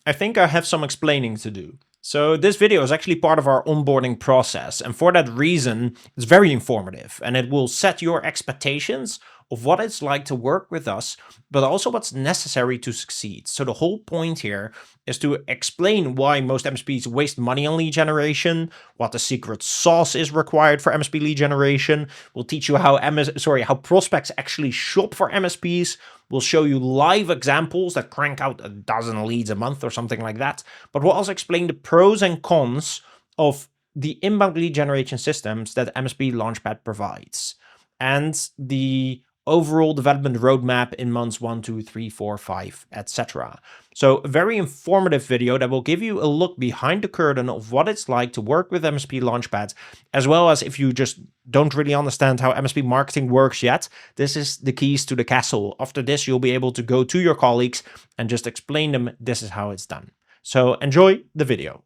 I think I have some explaining to do. So this video is actually part of our onboarding process, and for that reason, it's very informative, and it will set your expectations of what it's like to work with us, but also what's necessary to succeed. So the whole point here is to explain why most MSPs waste money on lead generation, what the secret sauce is required for MSP lead generation. We'll teach you how how prospects actually shop for MSPs. We'll show you live examples that crank out a dozen leads a month or something like that. But we'll also explain the pros and cons of the inbound lead generation systems that MSP Launchpad provides and the overall development roadmap in months 1, 2, 3, 4, 5, etc. So a very informative video that will give you a look behind the curtain of what it's like to work with MSP Launchpad, as well as if you just don't really understand how MSP marketing works yet, this is the keys to the castle. After this, you'll be able to go to your colleagues and just explain them this is how it's done. So enjoy the video.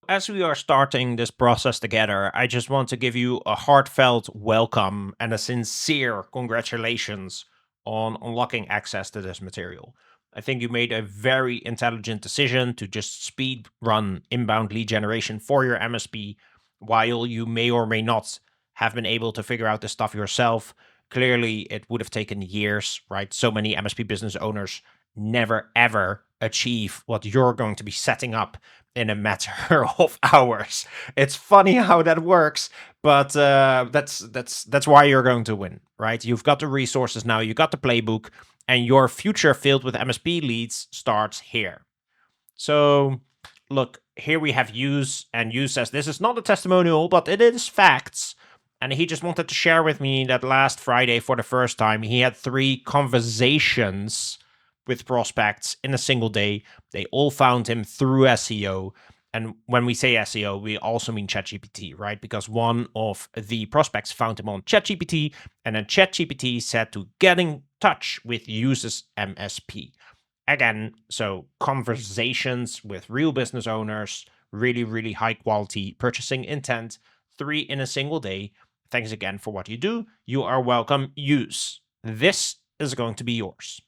As we are starting this process together, I just want to give you a heartfelt welcome and a sincere congratulations on unlocking access to this material. I think you made a very intelligent decision to just speed run inbound lead generation for your MSP while you may or may not have been able to figure out this stuff yourself. Clearly, it would have taken years, right? So many MSP business owners never ever achieve what you're going to be setting up in a matter of hours. It's funny how that works, but that's why you're going to win, right? You've got the resources now, you got the playbook, and your future filled with MSP leads starts here. So look, here we have Use, and Use says this is not a testimonial, but it is facts. And he just wanted to share with me that last Friday, for the first time, he had 3 conversations with prospects in a single day. They all found him through SEO. And when we say SEO, we also mean ChatGPT, right? Because one of the prospects found him on ChatGPT, and then ChatGPT said to get in touch with Use's MSP. Again, so conversations with real business owners, really, really high quality purchasing intent, 3 in a single day. Thanks again for what you do. You are welcome. Use. This is going to be yours.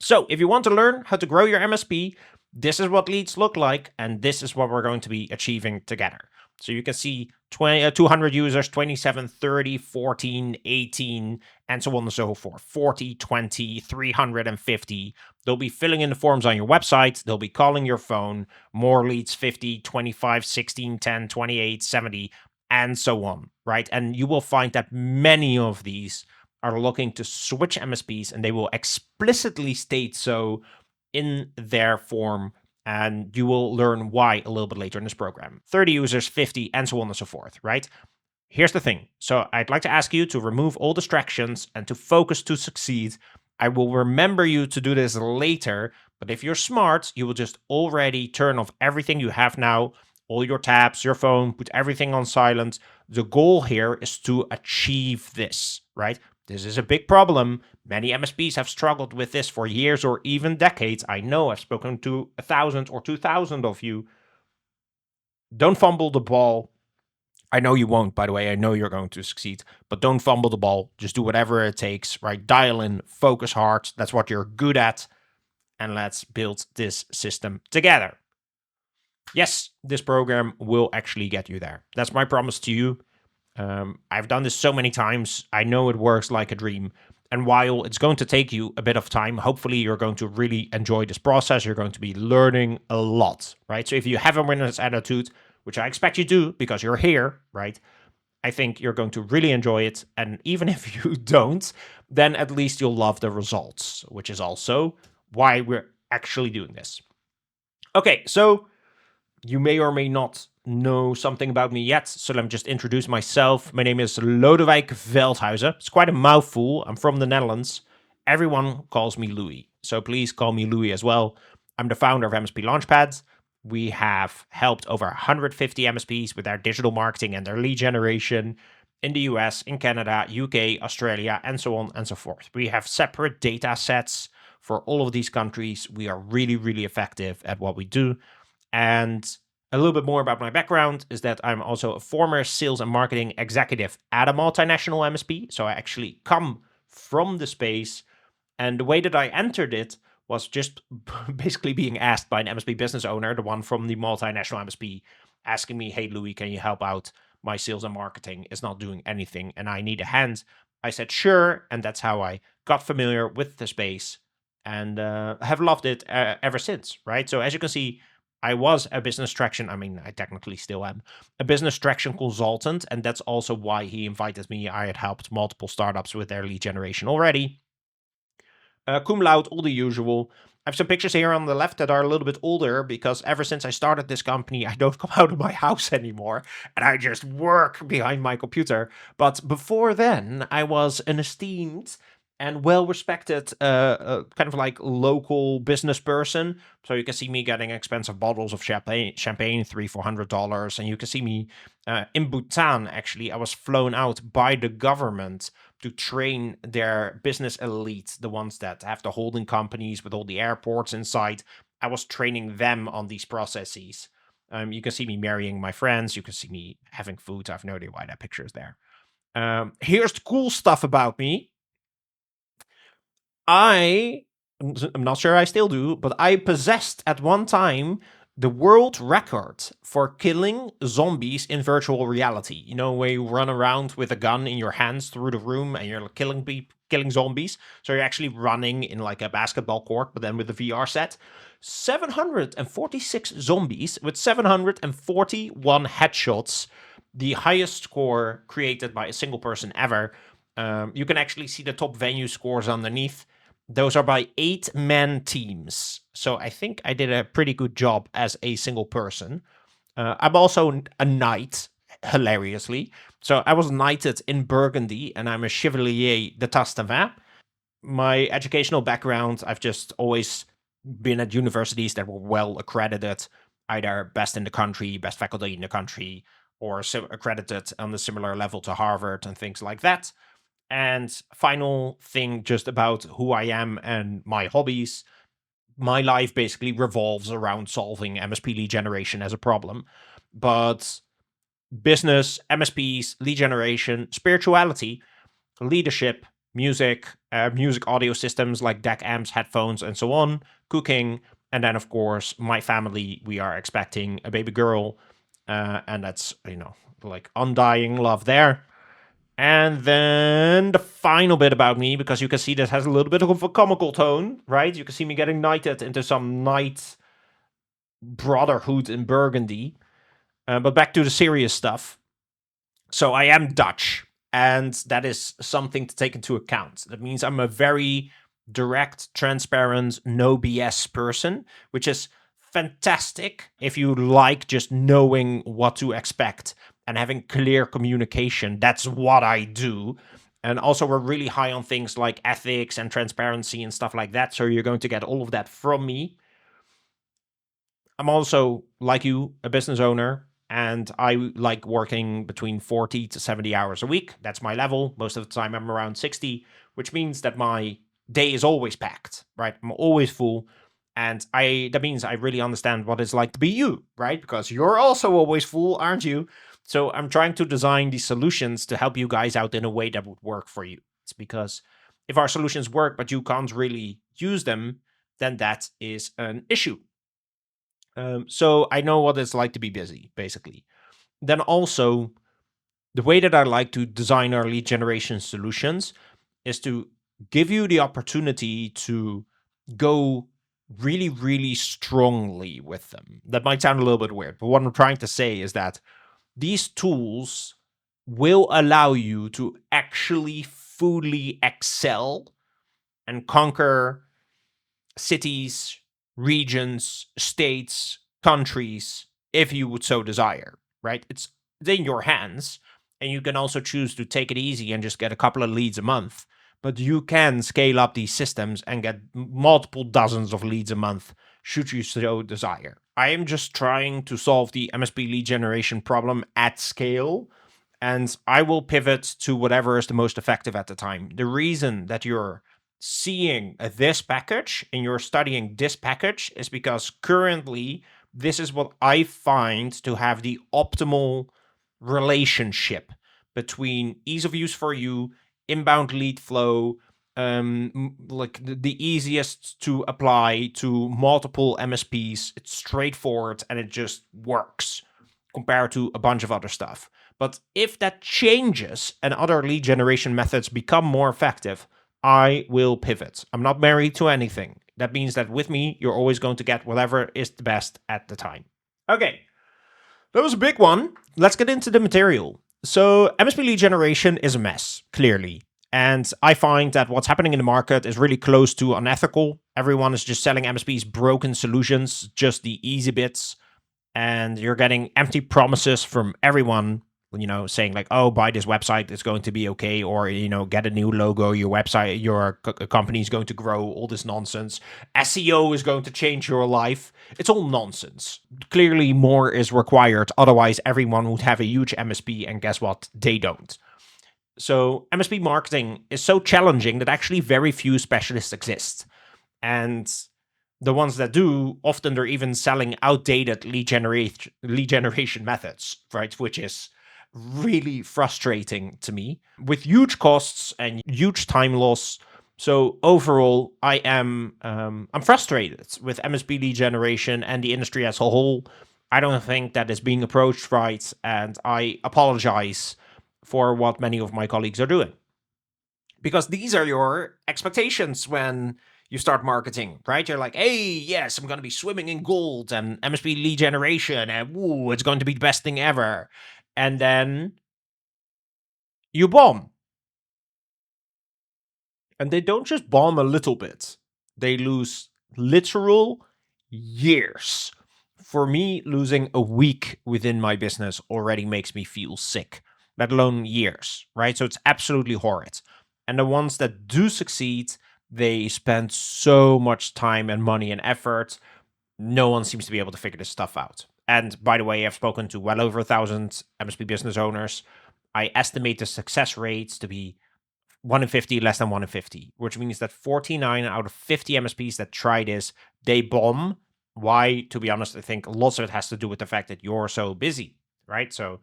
So if you want to learn how to grow your MSP, this is what leads look like, and this is what we're going to be achieving together. So you can see 200 users, 27, 30, 14, 18, and so on and so forth. 40, 20, 350. They'll be filling in the forms on your website. They'll be calling your phone. More leads, 50, 25, 16, 10, 28, 70, and so on, right? And you will find that many of these are looking to switch MSPs, and they will explicitly state so in their form, and you will learn why a little bit later in this program. 30 users, 50, and so on and so forth, right? Here's the thing. So I'd like to ask you to remove all distractions and to focus to succeed. I will remember you to do this later, but if you're smart, you will just already turn off everything you have now, all your tabs, your phone, put everything on silent. The goal here is to achieve this, right? This is a big problem. Many MSPs have struggled with this for years or even decades. I know I've spoken to 1,000 or 2,000 of you. Don't fumble the ball. I know you won't, by the way. I know you're going to succeed, but don't fumble the ball. Just do whatever it takes, right? Dial in, focus hard. That's what you're good at. And let's build this system together. Yes, this program will actually get you there. That's my promise to you. I've done this so many times. I know it works like a dream. And while it's going to take you a bit of time, hopefully you're going to really enjoy this process. You're going to be learning a lot, right? So if you have a winner's attitude, which I expect you do because you're here, right? I think you're going to really enjoy it. And even if you don't, then at least you'll love the results, which is also why we're actually doing this. Okay, so you may or may not know something about me yet, so let me just introduce myself. My name is Lodewijk Veldhuizen. It's quite a mouthful. I'm from the Netherlands. Everyone calls me Louis, so please call me Louis as well. I'm the founder of MSP Launchpad. We have helped over 150 MSPs with their digital marketing and their lead generation in the US, in Canada, UK, Australia, and so on and so forth. We have separate data sets for all of these countries. We are really, really effective at what we do. And a little bit more about my background is that I'm also a former sales and marketing executive at a multinational MSP. So I actually come from the space. And the way that I entered it was just basically being asked by an MSP business owner, the one from the multinational MSP, asking me, "Hey, Louis, can you help out? My sales and marketing is not doing anything and I need a hand." I said, "Sure." And that's how I got familiar with the space and have loved it ever since, right? So as you can see, I was a business traction. I mean, I technically still am a business traction consultant. And that's also why he invited me. I had helped multiple startups with their lead generation already. Cum laude, all the usual. I have some pictures here on the left that are a little bit older because ever since I started this company, I don't come out of my house anymore and I just work behind my computer. But before then, I was an esteemed and well-respected kind of like local business person. So you can see me getting expensive bottles of champagne, $300-400. And you can see me in Bhutan, actually. I was flown out by the government to train their business elite, the ones that have the holding companies with all the airports inside. I was training them on these processes. You can see me marrying my friends. You can see me having food. I have no idea why that picture is there. Here's the cool stuff about me. I'm not sure I still do, but I possessed at one time the world record for killing zombies in virtual reality. You know, where you run around with a gun in your hands through the room and you're killing zombies. So you're actually running in like a basketball court, but then with a VR set. 746 zombies with 741 headshots, the highest score created by a single person ever. You can actually see the top venue scores underneath. Those are by 8-man teams. So I think I did a pretty good job as a single person. I'm also a knight, hilariously. So I was knighted in Burgundy, and I'm a Chevalier de Tastavin. My educational background, I've just always been at universities that were well accredited, either best in the country, best faculty in the country, or accredited on the similar level to Harvard and things like that. And final thing just about who I am and my hobbies. My life basically revolves around solving MSP lead generation as a problem. But business, MSPs, lead generation, spirituality, leadership, music, music audio systems like DAC amps, headphones, and so on, cooking, and then, of course, my family. We are expecting a baby girl, and that's, like undying love there. And then the final bit about me, because you can see this has a little bit of a comical tone, right? You can see me getting knighted into some knight brotherhood in Burgundy. But back to the serious stuff. So I am Dutch, and that is something to take into account. That means I'm a very direct, transparent, no BS person, which is fantastic if you like just knowing what to expect and having clear communication. That's what I do. And also, we're really high on things like ethics and transparency and stuff like that. So you're going to get all of that from me. I'm also, like you, a business owner, and I like working between 40 to 70 hours a week. That's my level. Most of the time, I'm around 60, which means that my day is always packed, right? I'm always full. And that means I really understand what it's like to be you, right? Because you're also always full, aren't you? So I'm trying to design these solutions to help you guys out in a way that would work for you. It's because if our solutions work, but you can't really use them, then that is an issue. So I know what it's like to be busy, basically. Then also, the way that I like to design our lead generation solutions is to give you the opportunity to go really, really strongly with them. That might sound a little bit weird, but what I'm trying to say is that these tools will allow you to actually fully excel and conquer cities, regions, states, countries, if you would so desire, right? It's in your hands. And you can also choose to take it easy and just get a couple of leads a month. But you can scale up these systems and get multiple dozens of leads a month, should you so desire. I am just trying to solve the MSP lead generation problem at scale, and I will pivot to whatever is the most effective at the time. The reason that you're seeing this package and you're studying this package is because currently this is what I find to have the optimal relationship between ease of use for you, inbound lead flow, like the easiest to apply to multiple MSPs. It's straightforward and it just works compared to a bunch of other stuff. But if that changes and other lead generation methods become more effective, I will pivot. I'm not married to anything. That means that with me, you're always going to get whatever is the best at the time. Okay, that was a big one. Let's get into the material. So, MSP lead generation is a mess, clearly. And I find that what's happening in the market is really close to unethical. Everyone is just selling MSPs broken solutions, just the easy bits. And you're getting empty promises from everyone, saying like, oh, buy this website, it's going to be okay, or get a new logo, your website, your company is going to grow, all this nonsense. SEO is going to change your life. It's all nonsense. Clearly more is required, otherwise everyone would have a huge MSP, and guess what, they don't. So MSP marketing is so challenging that actually very few specialists exist, and the ones that do, often they're even selling outdated lead generation methods, right? Which is really frustrating to me, with huge costs and huge time loss. So overall, I'm frustrated with MSP lead generation and the industry as a whole. I don't think that is being approached right, and I apologize for what many of my colleagues are doing, because these are your expectations when you start marketing, right? You're like, hey, yes, I'm going to be swimming in gold and MSP lead generation, and woo, it's going to be the best thing ever. And then you bomb. And they don't just bomb a little bit, they lose literal years. For me, losing a week within my business already makes me feel sick, let alone years, right? So it's absolutely horrid. And the ones that do succeed, they spend so much time and money and effort. No one seems to be able to figure this stuff out. And by the way, I've spoken to well over 1,000 MSP business owners. I estimate the success rates to be 1 in 50, less than 1 in 50, which means that 49 out of 50 MSPs that try this, they bomb. Why? To be honest, I think lots of it has to do with the fact that you're so busy, right? So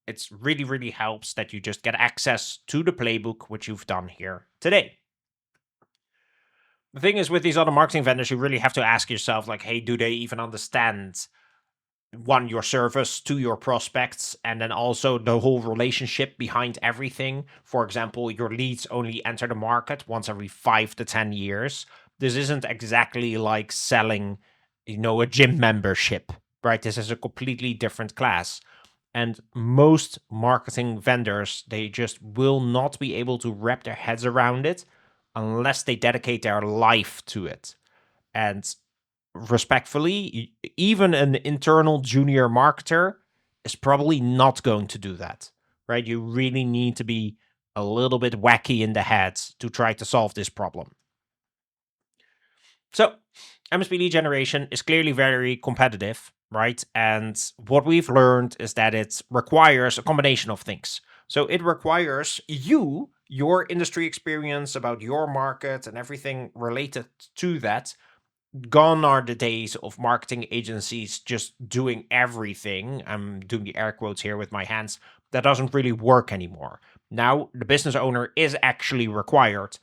it's really, really helps that you just get access to the playbook, which you've done here today. The thing is, with these other marketing vendors, you really have to ask yourself, like, hey, do they even understand, one, your service to your prospects, and then also the whole relationship behind everything? For example, your leads only enter the market once every 5 to 10 years. This isn't exactly like selling, a gym membership, right? This is a completely different class. And most marketing vendors, they just will not be able to wrap their heads around it unless they dedicate their life to it. And respectfully, even an internal junior marketer is probably not going to do that, right? You really need to be a little bit wacky in the head to try to solve this problem. So, MSP lead generation is clearly very competitive, right? And what we've learned is that it requires a combination of things. So, it requires your industry experience about your market and everything related to that. Gone are the days of marketing agencies just doing everything. I'm doing the air quotes here with my hands. That doesn't really work anymore. Now, the business owner is actually required,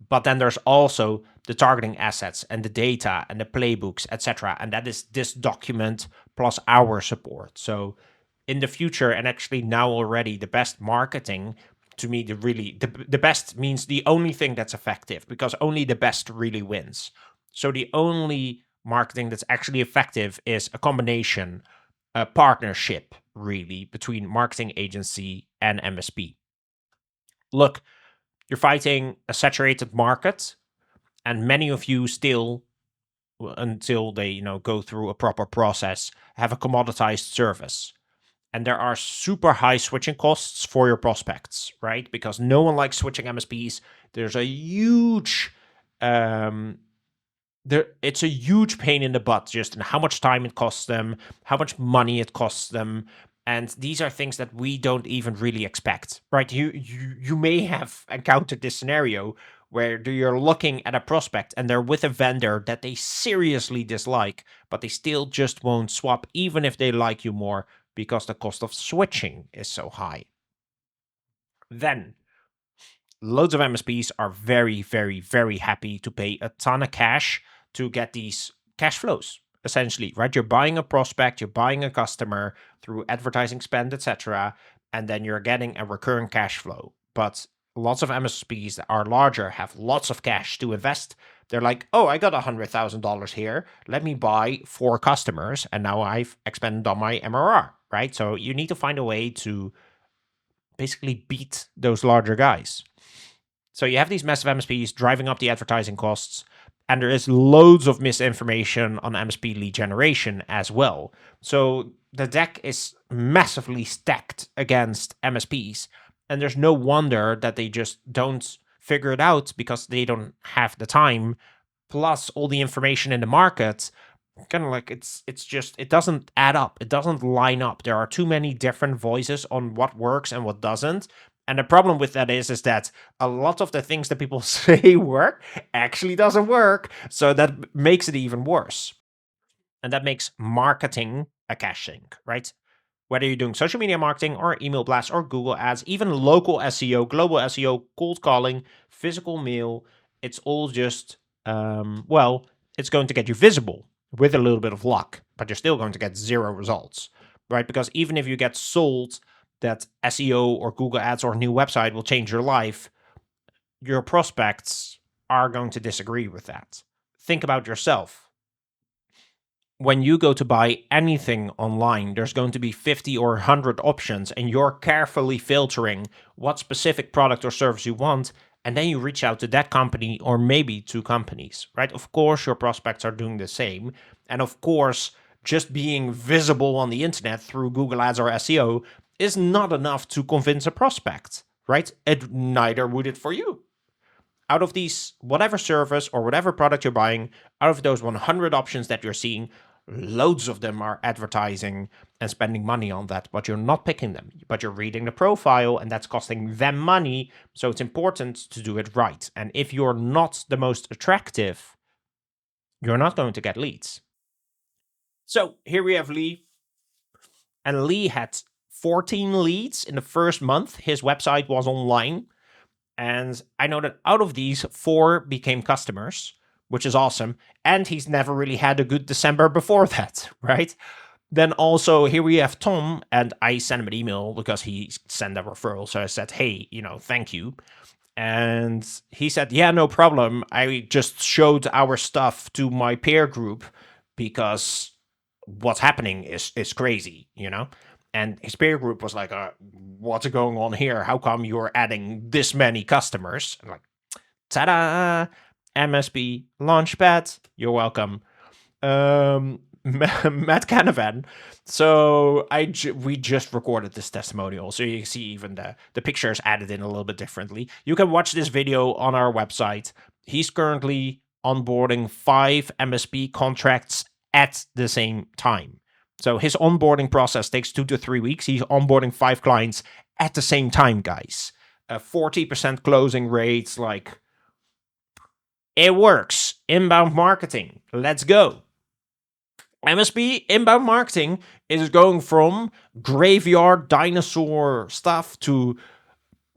but then there's also the targeting assets and the data and the playbooks, etc. And that is this document plus our support. So in the future, and actually now already, the best marketing, to me, the best means the only thing that's effective, because only the best really wins. So the only marketing that's actually effective is a combination, a partnership, really, between marketing agency and MSP. Look, you're fighting a saturated market, and many of you still, until they go through a proper process, have a commoditized service. And there are super high switching costs for your prospects, right? Because no one likes switching MSPs. There's a huge it's a huge pain in the butt, just in how much time it costs them, how much money it costs them. And these are things that we don't even really expect, right? You may have encountered this scenario where you're looking at a prospect and they're with a vendor that they seriously dislike, but they still just won't swap, even if they like you more, because the cost of switching is so high. Then loads of MSPs are very, very, very happy to pay a ton of cash to get these cash flows, essentially, right? You're buying a prospect, you're buying a customer through advertising spend, etc., and then you're getting a recurring cash flow. But lots of MSPs that are larger have lots of cash to invest. They're like, oh, I got $100,000 here. Let me buy 4 customers, and now I've expanded on my MRR, right? So you need to find a way to basically beat those larger guys. So you have these massive MSPs driving up the advertising costs, and there is loads of misinformation on MSP lead generation as well. So the deck is massively stacked against MSPs, and there's no wonder that they just don't figure it out because they don't have the time. Plus, all the information in the market, kind of like it's just it doesn't add up. It doesn't line up. There are too many different voices on what works and what doesn't. And the problem with that is that a lot of the things that people say work actually doesn't work. So that makes it even worse. And that makes marketing a cash sink, right? Whether you're doing social media marketing or email blasts or Google ads, even local SEO, global SEO, cold calling, physical mail, it's all just, it's going to get you visible with a little bit of luck, but you're still going to get 0 results, right? Because even if you get sold that SEO or Google ads or a new website will change your life, your prospects are going to disagree with that. Think about yourself. When you go to buy anything online, there's going to be 50 or 100 options, and you're carefully filtering what specific product or service you want, and then you reach out to that company or maybe 2 companies, right? Of course, your prospects are doing the same. And of course, just being visible on the internet through Google Ads or SEO is not enough to convince a prospect, right? Neither would it for you. Out of these, whatever service or whatever product you're buying, out of those 100 options that you're seeing, loads of them are advertising and spending money on that, but you're not picking them, but you're reading the profile, and that's costing them money. So it's important to do it right. And if you're not the most attractive, you're not going to get leads. So here we have Lee, and Lee had 14 leads in the first month. His website was online, and I know that out of these, 4 became customers, which is awesome. And he's never really had a good December before that, right? Then also here we have Tom, and I sent him an email because he sent a referral. So I said, hey, thank you. And he said, yeah, no problem. I just showed our stuff to my peer group because what's happening is crazy, And his peer group was like, what's going on here? How come you're adding this many customers? I'm like, ta-da! MSP Launchpad, you're welcome. Matt Canavan. So we just recorded this testimonial, so you see even the pictures added in a little bit differently. You can watch this video on our website. He's currently onboarding 5 MSP contracts at the same time. So his onboarding process takes 2 to 3 weeks. He's onboarding 5 clients at the same time, guys. 40% closing rates, like, it works. Inbound marketing. Let's go. MSP inbound marketing is going from graveyard dinosaur stuff to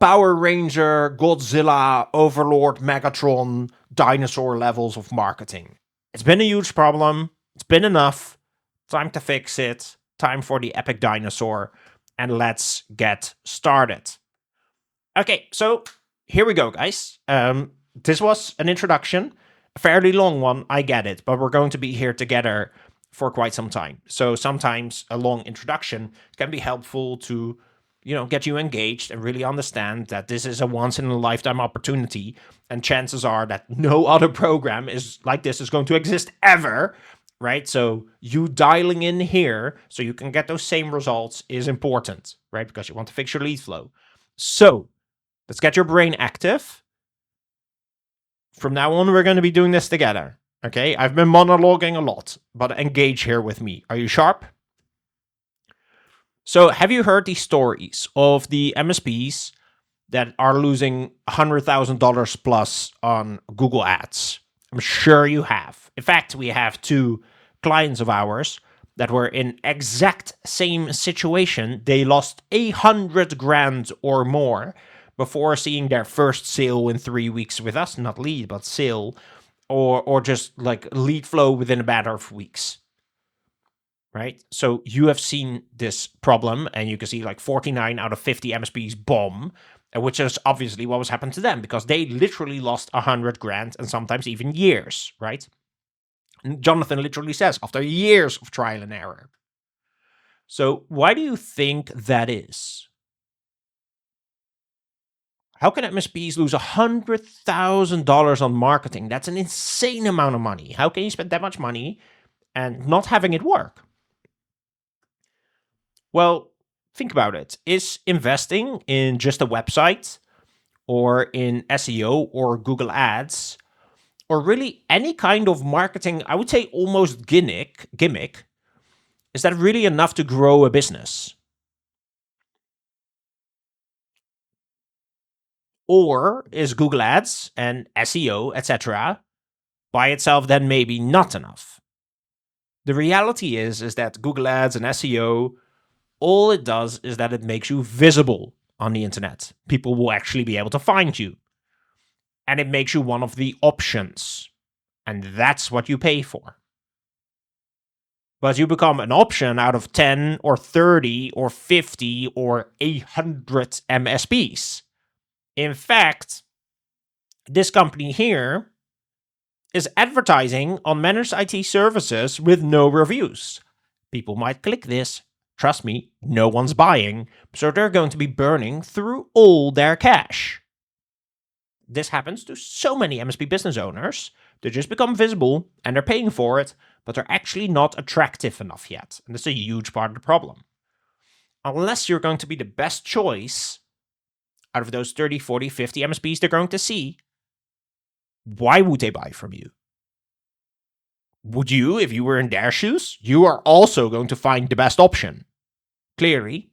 Power Ranger, Godzilla, Overlord, Megatron, dinosaur levels of marketing. It's been a huge problem. It's been enough. Time to fix it. Time for the epic dinosaur. And let's get started. Okay, so here we go, guys. This was an introduction, a fairly long one, I get it, but we're going to be here together for quite some time. So sometimes a long introduction can be helpful to, get you engaged and really understand that this is a once in a lifetime opportunity, and chances are that no other program is like this is going to exist ever, right? So you dialing in here so you can get those same results is important, right? Because you want to fix your lead flow. So let's get your brain active. From now on, we're going to be doing this together, okay? I've been monologuing a lot, but engage here with me. Are you sharp? So have you heard these stories of the MSPs that are losing $100,000 plus on Google Ads? I'm sure you have. In fact, we have 2 clients of ours that were in exact same situation. They lost $100,000 or more before seeing their first sale in 3 weeks with us, not lead, but sale, or just like lead flow within a matter of weeks. Right? So you have seen this problem, and you can see like 49 out of 50 MSPs bomb, which is obviously what was happened to them, because they literally lost 100 grand and sometimes even years, right? And Jonathan literally says, after years of trial and error. So why do you think that is? How can MSPs lose $100,000 on marketing? That's an insane amount of money. How can you spend that much money and not having it work? Well, think about it. Is investing in just a website or in SEO or Google Ads or really any kind of marketing, I would say almost gimmick, is that really enough to grow a business? Or is Google Ads and SEO, etc., by itself then maybe not enough? The reality is that Google Ads and SEO, all it does is that it makes you visible on the internet. People will actually be able to find you. And it makes you one of the options. And that's what you pay for. But you become an option out of 10 or 30 or 50 or 100 MSPs. In fact, this company here is advertising on managed IT services with no reviews. People might click this. Trust me, no one's buying, so they're going to be burning through all their cash. This happens to so many MSP business owners. They just become visible and they're paying for it, but they're actually not attractive enough yet. And that's a huge part of the problem. Unless you're going to be the best choice out of those 30, 40, 50 MSPs they're going to see, why would they buy from you? Would you, if you were in their shoes? You are also going to find the best option. Clearly.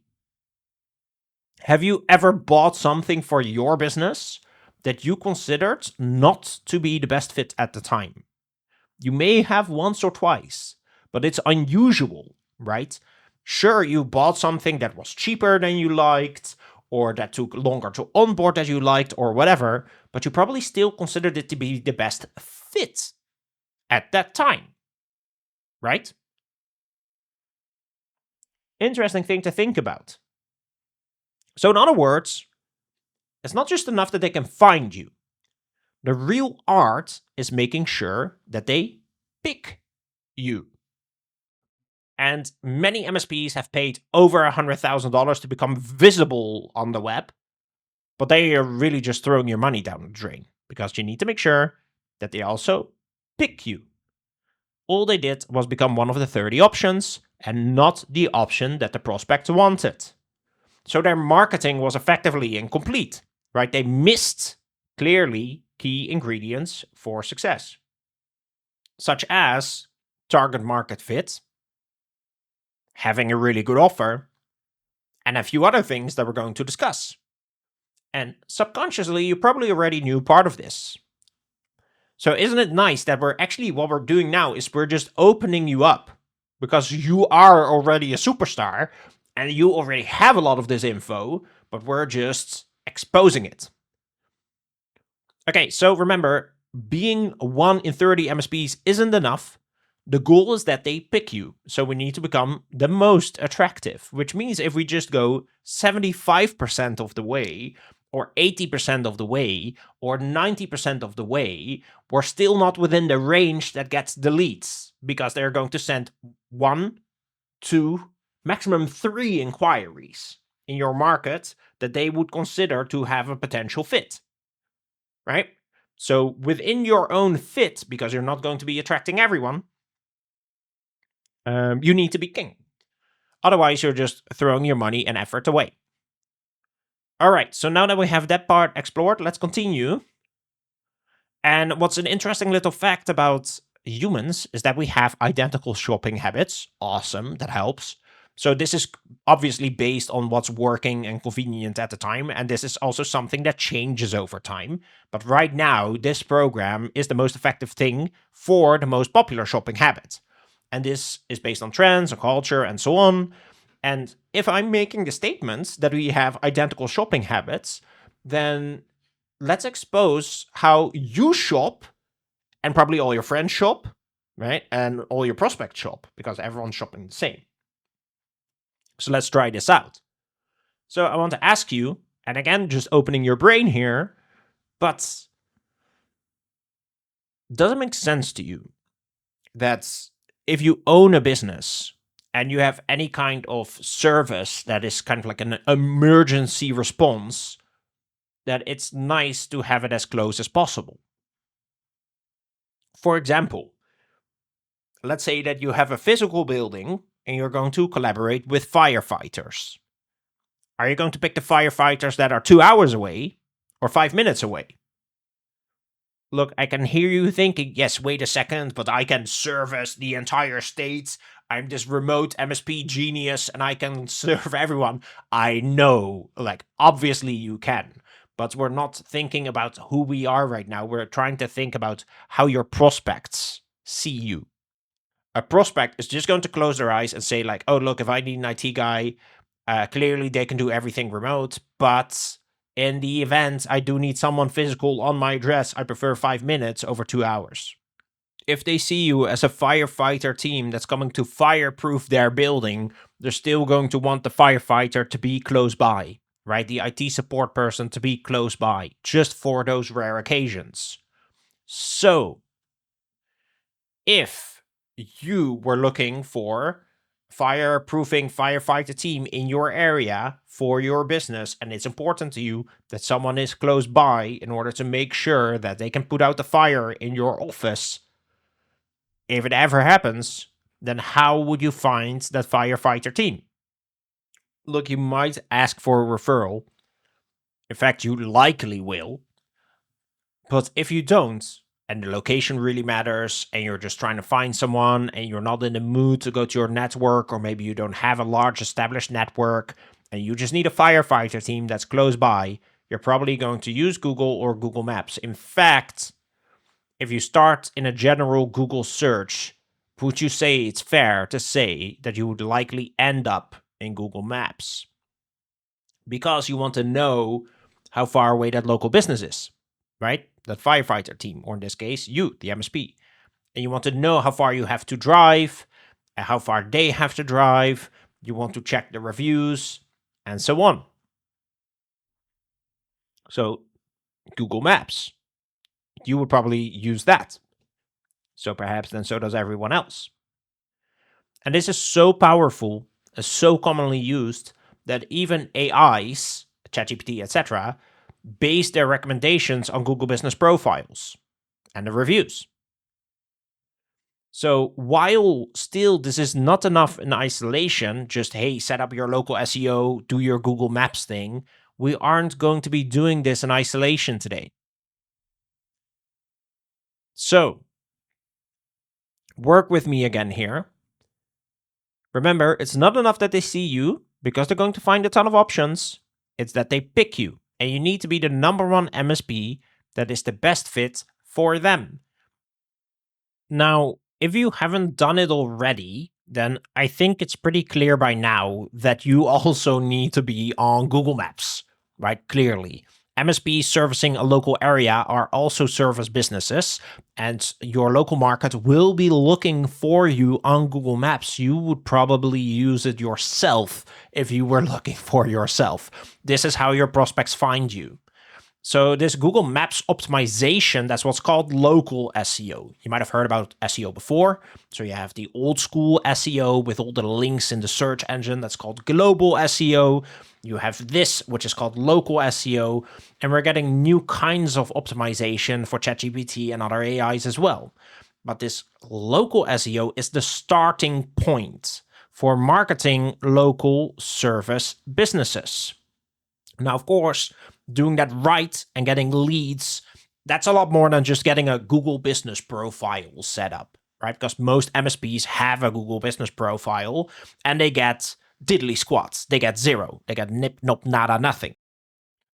Have you ever bought something for your business that you considered not to be the best fit at the time? You may have once or twice, but it's unusual, right? Sure, you bought something that was cheaper than you liked, or that took longer to onboard than you liked, or whatever, but you probably still considered it to be the best fit at that time, right? Interesting thing to think about. So in other words, it's not just enough that they can find you. The real art is making sure that they pick you. And many MSPs have paid over $100,000 to become visible on the web, but they are really just throwing your money down the drain because you need to make sure that they also pick you. All they did was become one of the 30 options and not the option that the prospect wanted. So their marketing was effectively incomplete, right? They missed clearly key ingredients for success, such as target market fit, having a really good offer, and a few other things that we're going to discuss. And subconsciously, you probably already knew part of this. So isn't it nice that what we're doing now is we're just opening you up because you are already a superstar and you already have a lot of this info, but we're just exposing it. Okay, so remember, being 1 in 30 MSPs isn't enough. The goal is that they pick you. So we need to become the most attractive, which means if we just go 75% of the way, or 80% of the way, or 90% of the way, we're still not within the range that gets the leads because they're going to send 1, 2, maximum 3 inquiries in your market that they would consider to have a potential fit, right? So within your own fit, because you're not going to be attracting everyone, you need to be king. Otherwise, you're just throwing your money and effort away. All right, so now that we have that part explored, let's continue. And what's an interesting little fact about humans is that we have identical shopping habits. Awesome, that helps. So this is obviously based on what's working and convenient at the time, and this is also something that changes over time. But right now, this program is the most effective thing for the most popular shopping habit. And this is based on trends, on culture, and so on. And if I'm making the statement that we have identical shopping habits, then let's expose how you shop and probably all your friends shop, right? And all your prospects shop because everyone's shopping the same. So let's try this out. So I want to ask you, and again, just opening your brain here, but does it make sense to you that if you own a business and you have any kind of service that is kind of like an emergency response, that it's nice to have it as close as possible? For example, let's say that you have a physical building and you're going to collaborate with firefighters. Are you going to pick the firefighters that are 2 hours away or 5 minutes away? Look, I can hear you thinking, yes, wait a second, but I can service the entire state. I'm this remote MSP genius and I can serve everyone. I know, like, obviously you can, but we're not thinking about who we are right now. We're trying to think about how your prospects see you. A prospect is just going to close their eyes and say, like, oh, look, if I need an IT guy, clearly they can do everything remote, but in the event I do need someone physical on my address, I prefer 5 minutes over 2 hours. If they see you as a firefighter team that's coming to fireproof their building, they're still going to want the firefighter to be close by, right? The IT support person to be close by, just for those rare occasions. So, if you were looking for fireproofing firefighter team in your area for your business, and it's important to you that someone is close by in order to make sure that they can put out the fire in your office, if it ever happens, then how would you find that firefighter team? Look, you might ask for a referral. In fact, you likely will. But if you don't, and the location really matters, and you're just trying to find someone, and you're not in the mood to go to your network, or maybe you don't have a large established network, and you just need a firefighter team that's close by, you're probably going to use Google or Google Maps. In fact, if you start in a general Google search, would you say it's fair to say that you would likely end up in Google Maps? Because you want to know how far away that local business is, right? That firefighter team, or in this case, you, the MSP. And you want to know how far you have to drive, and how far they have to drive. You want to check the reviews, and so on. So, Google Maps. You would probably use that. So perhaps then so does everyone else. And this is so powerful and so commonly used that even AIs, ChatGPT, etc., base their recommendations on Google Business profiles and the reviews. So while still this is not enough in isolation, just, hey, set up your local SEO, do your Google Maps thing, we aren't going to be doing this in isolation today. So work with me again here. Remember, it's not enough that they see you because they're going to find a ton of options. It's that they pick you, and you need to be the number one MSP that is the best fit for them. Now, if you haven't done it already, then I think it's pretty clear by now that you also need to be on Google Maps, right? Clearly. MSPs servicing a local area are also service businesses, and your local market will be looking for you on Google Maps. You would probably use it yourself if you were looking for yourself. This is how your prospects find you. So this Google Maps optimization, that's what's called local SEO. You might have heard about SEO before. So you have the old school SEO with all the links in the search engine. That's called global SEO. You have this, which is called local SEO. And we're getting new kinds of optimization for ChatGPT and other AIs as well. But this local SEO is the starting point for marketing local service businesses. Now, of course, doing that right and getting leads, that's a lot more than just getting a Google Business profile set up, right? Because most MSPs have a Google Business profile and they get diddly squats. They get zero. They get nip, nop, nada, nothing.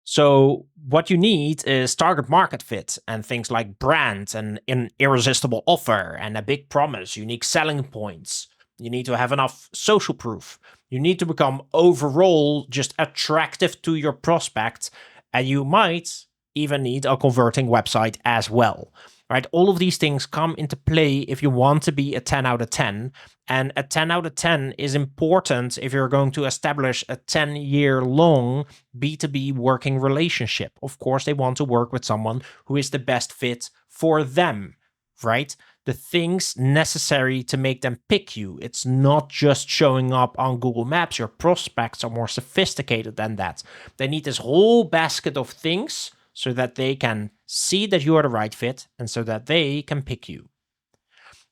So what you need is target market fit and things like brand and an irresistible offer and a big promise, unique selling points. You need to have enough social proof. You need to become overall just attractive to your prospect And you might even need a converting website as well, right? All of these things come into play if you want to be a 10 out of 10. And a 10 out of 10 is important if you're going to establish a 10-year-long B2B working relationship. Of course, they want to work with someone who is the best fit for them, right? The things necessary to make them pick you. It's not just showing up on Google Maps. Your prospects are more sophisticated than that. They need this whole basket of things so that they can see that you are the right fit and so that they can pick you.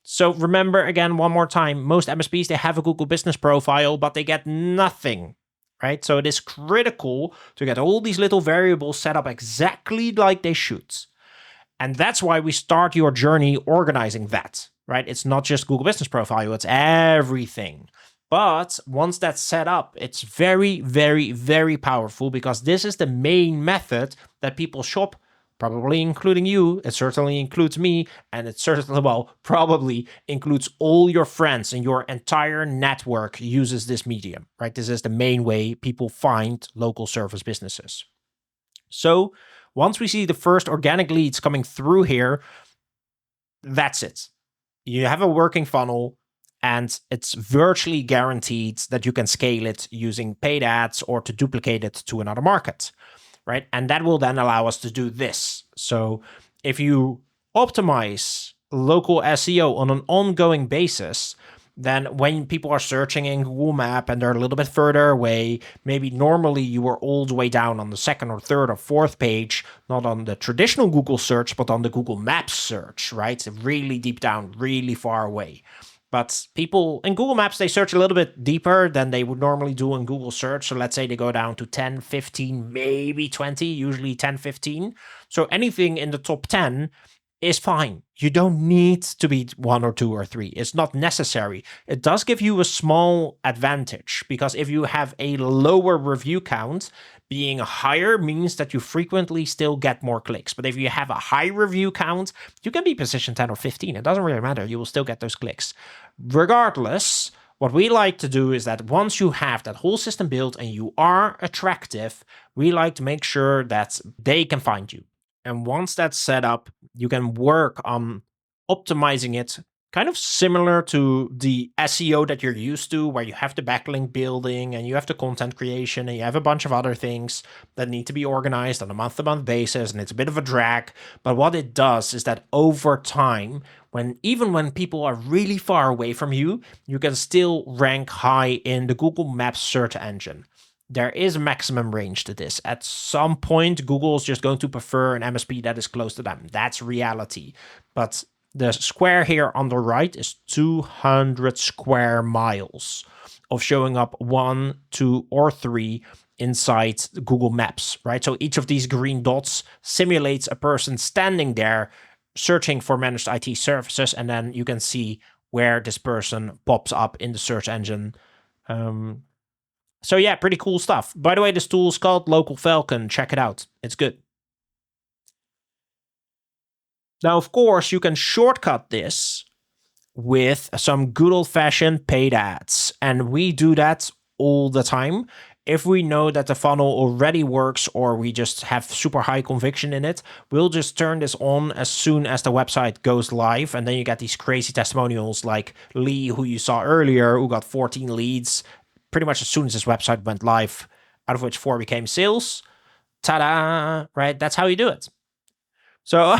So remember, again, one more time, most MSPs, they have a Google business profile, but they get nothing, right? So it is critical to get all these little variables set up exactly like they should. And that's why we start your journey organizing that, right? It's not just Google business profile, it's everything. But once that's set up, it's very, very, very powerful because this is the main method that people shop, probably including you. It certainly includes me, and it certainly, well, probably includes all your friends, and your entire network uses this medium, right? This is the main way people find local service businesses. So once we see the first organic leads coming through here, that's it. You have a working funnel, and it's virtually guaranteed that you can scale it using paid ads or to duplicate it to another market, right? And that will then allow us to do this. So if you optimize local SEO on an ongoing basis, then when people are searching in Google Map and they're a little bit further away, maybe normally you were all the way down on the second or third or fourth page, not on the traditional Google search, but on the Google Maps search, right? Really deep down, really far away. But people in Google Maps, they search a little bit deeper than they would normally do in Google search. So let's say they go down to 10, 15, maybe 20, usually 10, 15. So anything in the top 10 is fine. You don't need to be 1 or 2 or 3. It's not necessary. It does give you a small advantage because if you have a lower review count, being higher means that you frequently still get more clicks. But if you have a high review count, you can be position 10 or 15. It doesn't really matter. You will still get those clicks. Regardless, what we like to do is that once you have that whole system built and you are attractive, we like to make sure that they can find you. And once that's set up, you can work on optimizing it, kind of similar to the SEO that you're used to, where you have the backlink building and you have the content creation and you have a bunch of other things that need to be organized on a month-to-month basis, and it's a bit of a drag. But what it does is that over time, even when people are really far away from you, you can still rank high in the Google Maps search engine. There is a maximum range to this. At some point, Google is just going to prefer an MSP that is close to them. That's reality. But the square here on the right is 200 square miles of showing up 1, 2, or 3 inside Google Maps, right? So each of these green dots simulates a person standing there searching for managed IT services, and then you can see where this person pops up in the search engine. So yeah, pretty cool stuff. By the way, this tool is called Local Falcon. Check it out. It's good. Now, of course, you can shortcut this with some good old-fashioned paid ads. And we do that all the time. If we know that the funnel already works or we just have super high conviction in it, we'll just turn this on as soon as the website goes live. And then you get these crazy testimonials like Lee, who you saw earlier, who got 14 leads pretty much as soon as this website went live, out of which 4 became sales. Ta-da, right? That's how you do it. So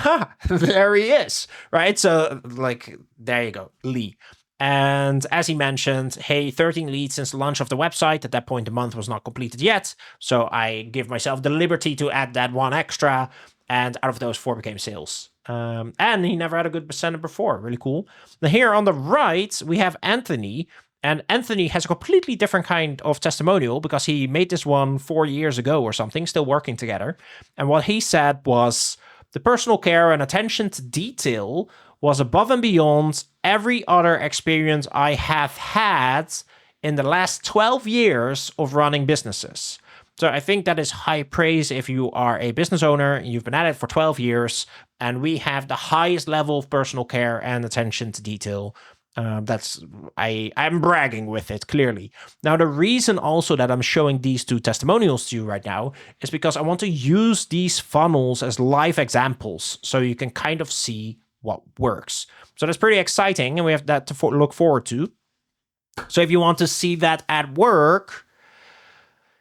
there he is, right? So like, there you go, Lee. And as he mentioned, hey, 13 leads since the launch of the website. At that point, the month was not completed yet. So I give myself the liberty to add that 1 extra. And out of those, 4 became sales. And he never had a good percent before. Really cool. Now here on the right, we have Anthony. And Anthony has a completely different kind of testimonial because he made this one 4 years ago or something, still working together. And what he said was, the personal care and attention to detail was above and beyond every other experience I have had in the last 12 years of running businesses. So I think that is high praise if you are a business owner and you've been at it for 12 years, and we have the highest level of personal care and attention to detail I'm bragging with it clearly. Now, the reason also that I'm showing these two testimonials to you right now is because I want to use these funnels as live examples so you can kind of see what works. So that's pretty exciting, and we have that to look forward to. So if you want to see that at work,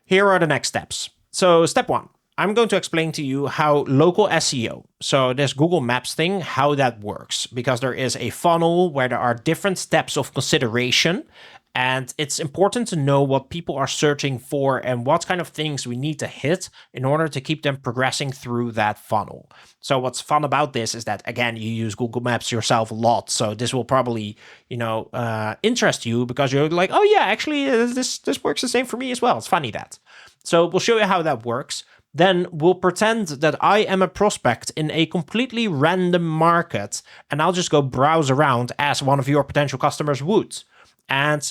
here are the next steps. So step 1, I'm going to explain to you how local SEO, so this Google Maps thing, how that works, because there is a funnel where there are different steps of consideration, and it's important to know what people are searching for and what kind of things we need to hit in order to keep them progressing through that funnel. So what's fun about this is that, again, you use Google Maps yourself a lot, so this will probably, interest you because you're like, oh yeah, actually, this works the same for me as well. It's funny that. So we'll show you how that works. Then we'll pretend that I am a prospect in a completely random market, and I'll just go browse around as one of your potential customers would, and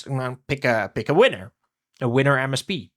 pick a winner MSP.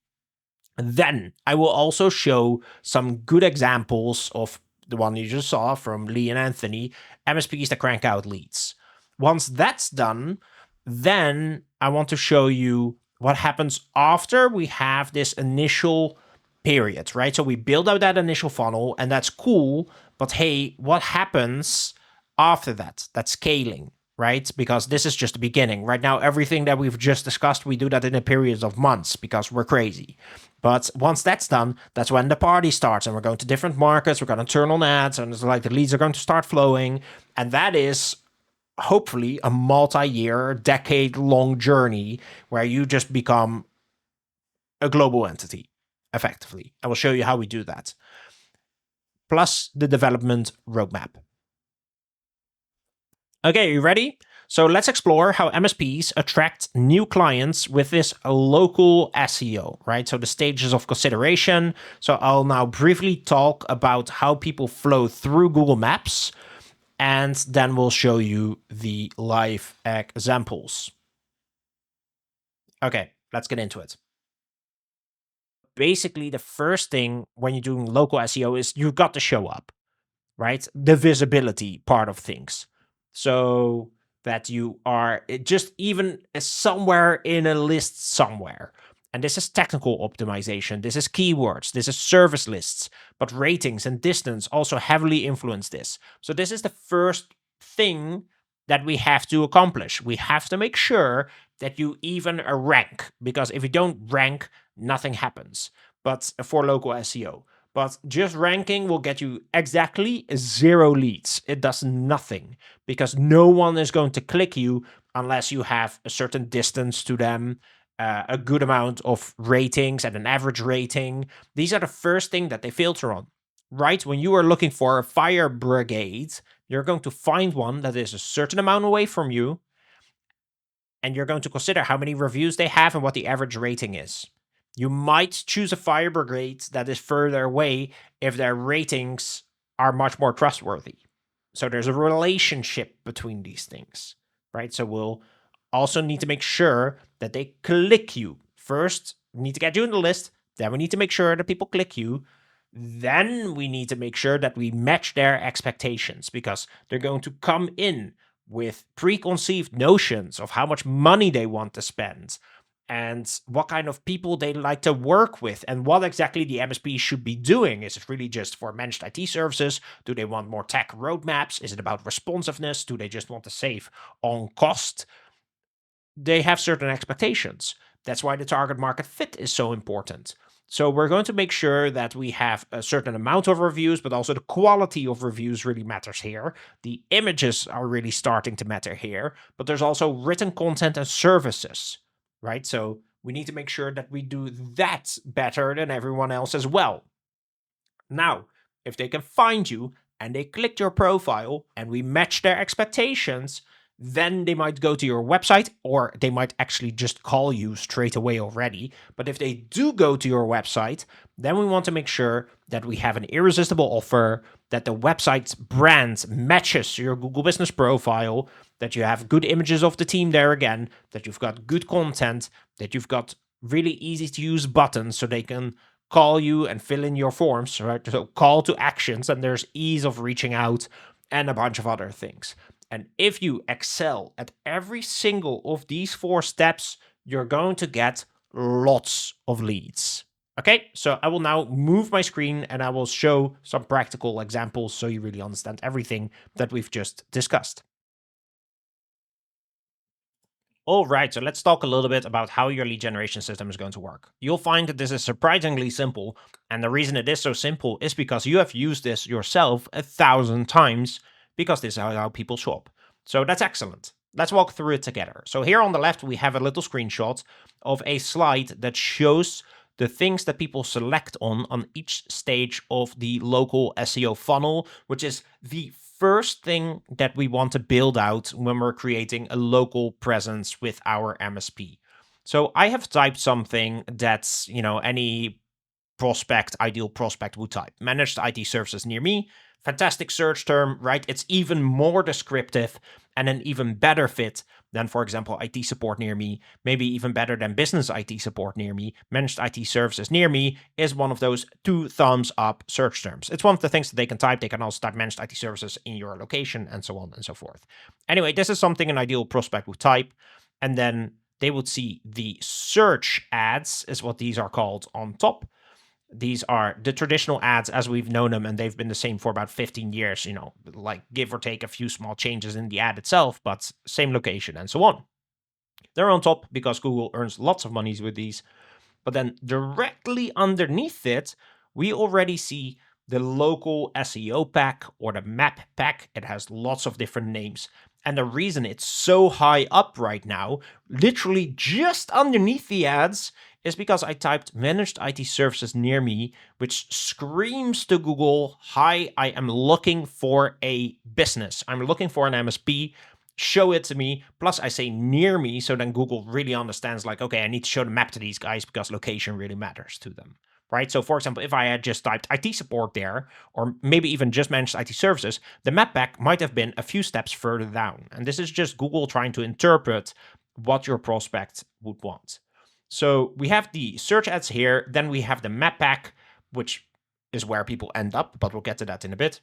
Then I will also show some good examples of the one you just saw from Lee and Anthony, MSPs that crank out leads. Once that's done, then I want to show you what happens after we have this initial period, right? So we build out that initial funnel, and that's cool. But hey, what happens after that? That's scaling, right? Because this is just the beginning. Right now, everything that we've just discussed, we do that in a period of months because we're crazy. But once that's done, that's when the party starts, and we're going to different markets. We're going to turn on ads, and it's like the leads are going to start flowing. And that is hopefully a multi-year, decade-long journey where you just become a global entity, effectively. I will show you how we do that. Plus the development roadmap. Okay, you ready? So let's explore how MSPs attract new clients with this local SEO, right? So the stages of consideration. So I'll now briefly talk about how people flow through Google Maps, and then we'll show you the live examples. Okay, let's get into it. Basically, the first thing when you're doing local SEO is you've got to show up, right? The visibility part of things. So that you are just even somewhere in a list somewhere. And this is technical optimization. This is keywords. This is service lists. But ratings and distance also heavily influence this. So this is the first thing that we have to accomplish. We have to make sure that you even rank, because if you don't rank, nothing happens. But for local SEO. But just ranking will get you exactly 0 leads. It does nothing because no one is going to click you unless you have a certain distance to them, a good amount of ratings and an average rating. These are the first thing that they filter on, right? When you are looking for a fire brigade, you're going to find one that is a certain amount away from you, and you're going to consider how many reviews they have and what the average rating is. You might choose a fire brigade that is further away if their ratings are much more trustworthy. So there's a relationship between these things, right? So we'll also need to make sure that they click you. First, we need to get you in the list. Then we need to make sure that people click you. Then we need to make sure that we match their expectations, because they're going to come in with preconceived notions of how much money they want to spend and what kind of people they like to work with, and what exactly the MSP should be doing. Is it really just for managed IT services? Do they want more tech roadmaps? Is it about responsiveness? Do they just want to save on cost? They have certain expectations. That's why the target market fit is so important. So we're going to make sure that we have a certain amount of reviews, but also the quality of reviews really matters here. The images are really starting to matter here, but there's also written content and services, right? So we need to make sure that we do that better than everyone else as well. Now, if they can find you and they click your profile and we match their expectations, then they might go to your website, or they might actually just call you straight away already. But if they do go to your website, then we want to make sure that we have an irresistible offer, that the website's brand matches your Google Business profile, that you have good images of the team there again, that you've got good content, that you've got really easy to use buttons so they can call you and fill in your forms, right? So call to actions, and there's ease of reaching out and a bunch of other things. And if you excel at every single of these 4 steps, you're going to get lots of leads. Okay, so I will now move my screen and I will show some practical examples so you really understand everything that we've just discussed. All right, so let's talk a little bit about how your lead generation system is going to work. You'll find that this is surprisingly simple, and the reason it is so simple is because you have used this yourself 1,000 times, because this is how people shop. So that's excellent. Let's walk through it together. So here on the left, we have a little screenshot of a slide that shows the things that people select on each stage of the local SEO funnel, which is the first thing that we want to build out when we're creating a local presence with our MSP. So I have typed something that's, any ideal prospect would type. Managed IT services near me. Fantastic search term, right? It's even more descriptive and an even better fit than, for example, IT support near me, maybe even better than business IT support near me. Managed IT services near me is one of those 2 thumbs up search terms. It's one of the things that they can type. They can also type managed IT services in your location and so on and so forth. Anyway, this is something an ideal prospect would type, and then they would see the search ads, is what these are called, on top. These are the traditional ads as we've known them, and they've been the same for about 15 years, like give or take a few small changes in the ad itself, but same location and so on. They're on top because Google earns lots of money with these. But then directly underneath it, we already see the local SEO pack or the map pack. It has lots of different names. And the reason it's so high up right now, literally just underneath the ads, is because I typed managed IT services near me, which screams to Google, hi, I am looking for a business. I'm looking for an MSP. Show it to me. Plus I say near me, so then Google really understands, like, okay, I need to show the map to these guys because location really matters to them. Right? So for example, if I had just typed IT support there, or maybe even just managed IT services, the map pack might have been a few steps further down. And this is just Google trying to interpret what your prospect would want. So we have the search ads here, then we have the map pack, which is where people end up, but we'll get to that in a bit.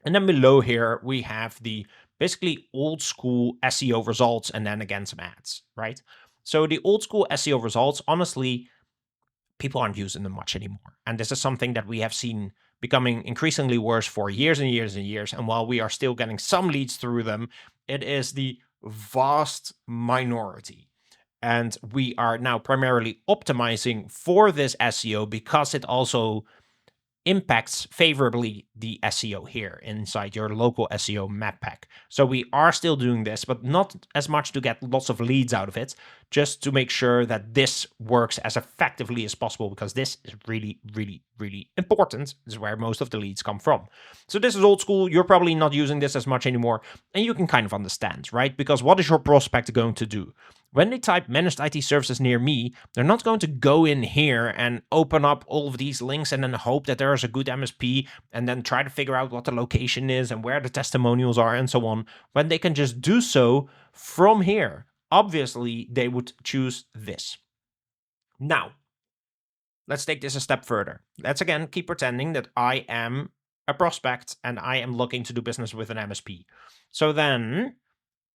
And then below here, we have the basically old school SEO results, and then again some ads, right? So the old school SEO results, honestly, people aren't using them much anymore. And this is something that we have seen becoming increasingly worse for years and years and years. And while we are still getting some leads through them, it is the vast minority. And we are now primarily optimizing for this SEO because it also impacts favorably the SEO here inside your local SEO map pack. So we are still doing this, but not as much to get lots of leads out of it, just to make sure that this works as effectively as possible, because this is really, really, really important. This is where most of the leads come from. So this is old school. You're probably not using this as much anymore, and you can kind of understand, right? Because what is your prospect going to do? When they type managed IT services near me, they're not going to go in here and open up all of these links and then hope that there is a good MSP and then try to figure out what the location is and where the testimonials are and so on, when they can just do so from here. Obviously, they would choose this. Now, let's take this a step further. Let's again keep pretending that I am a prospect and I am looking to do business with an MSP. So then,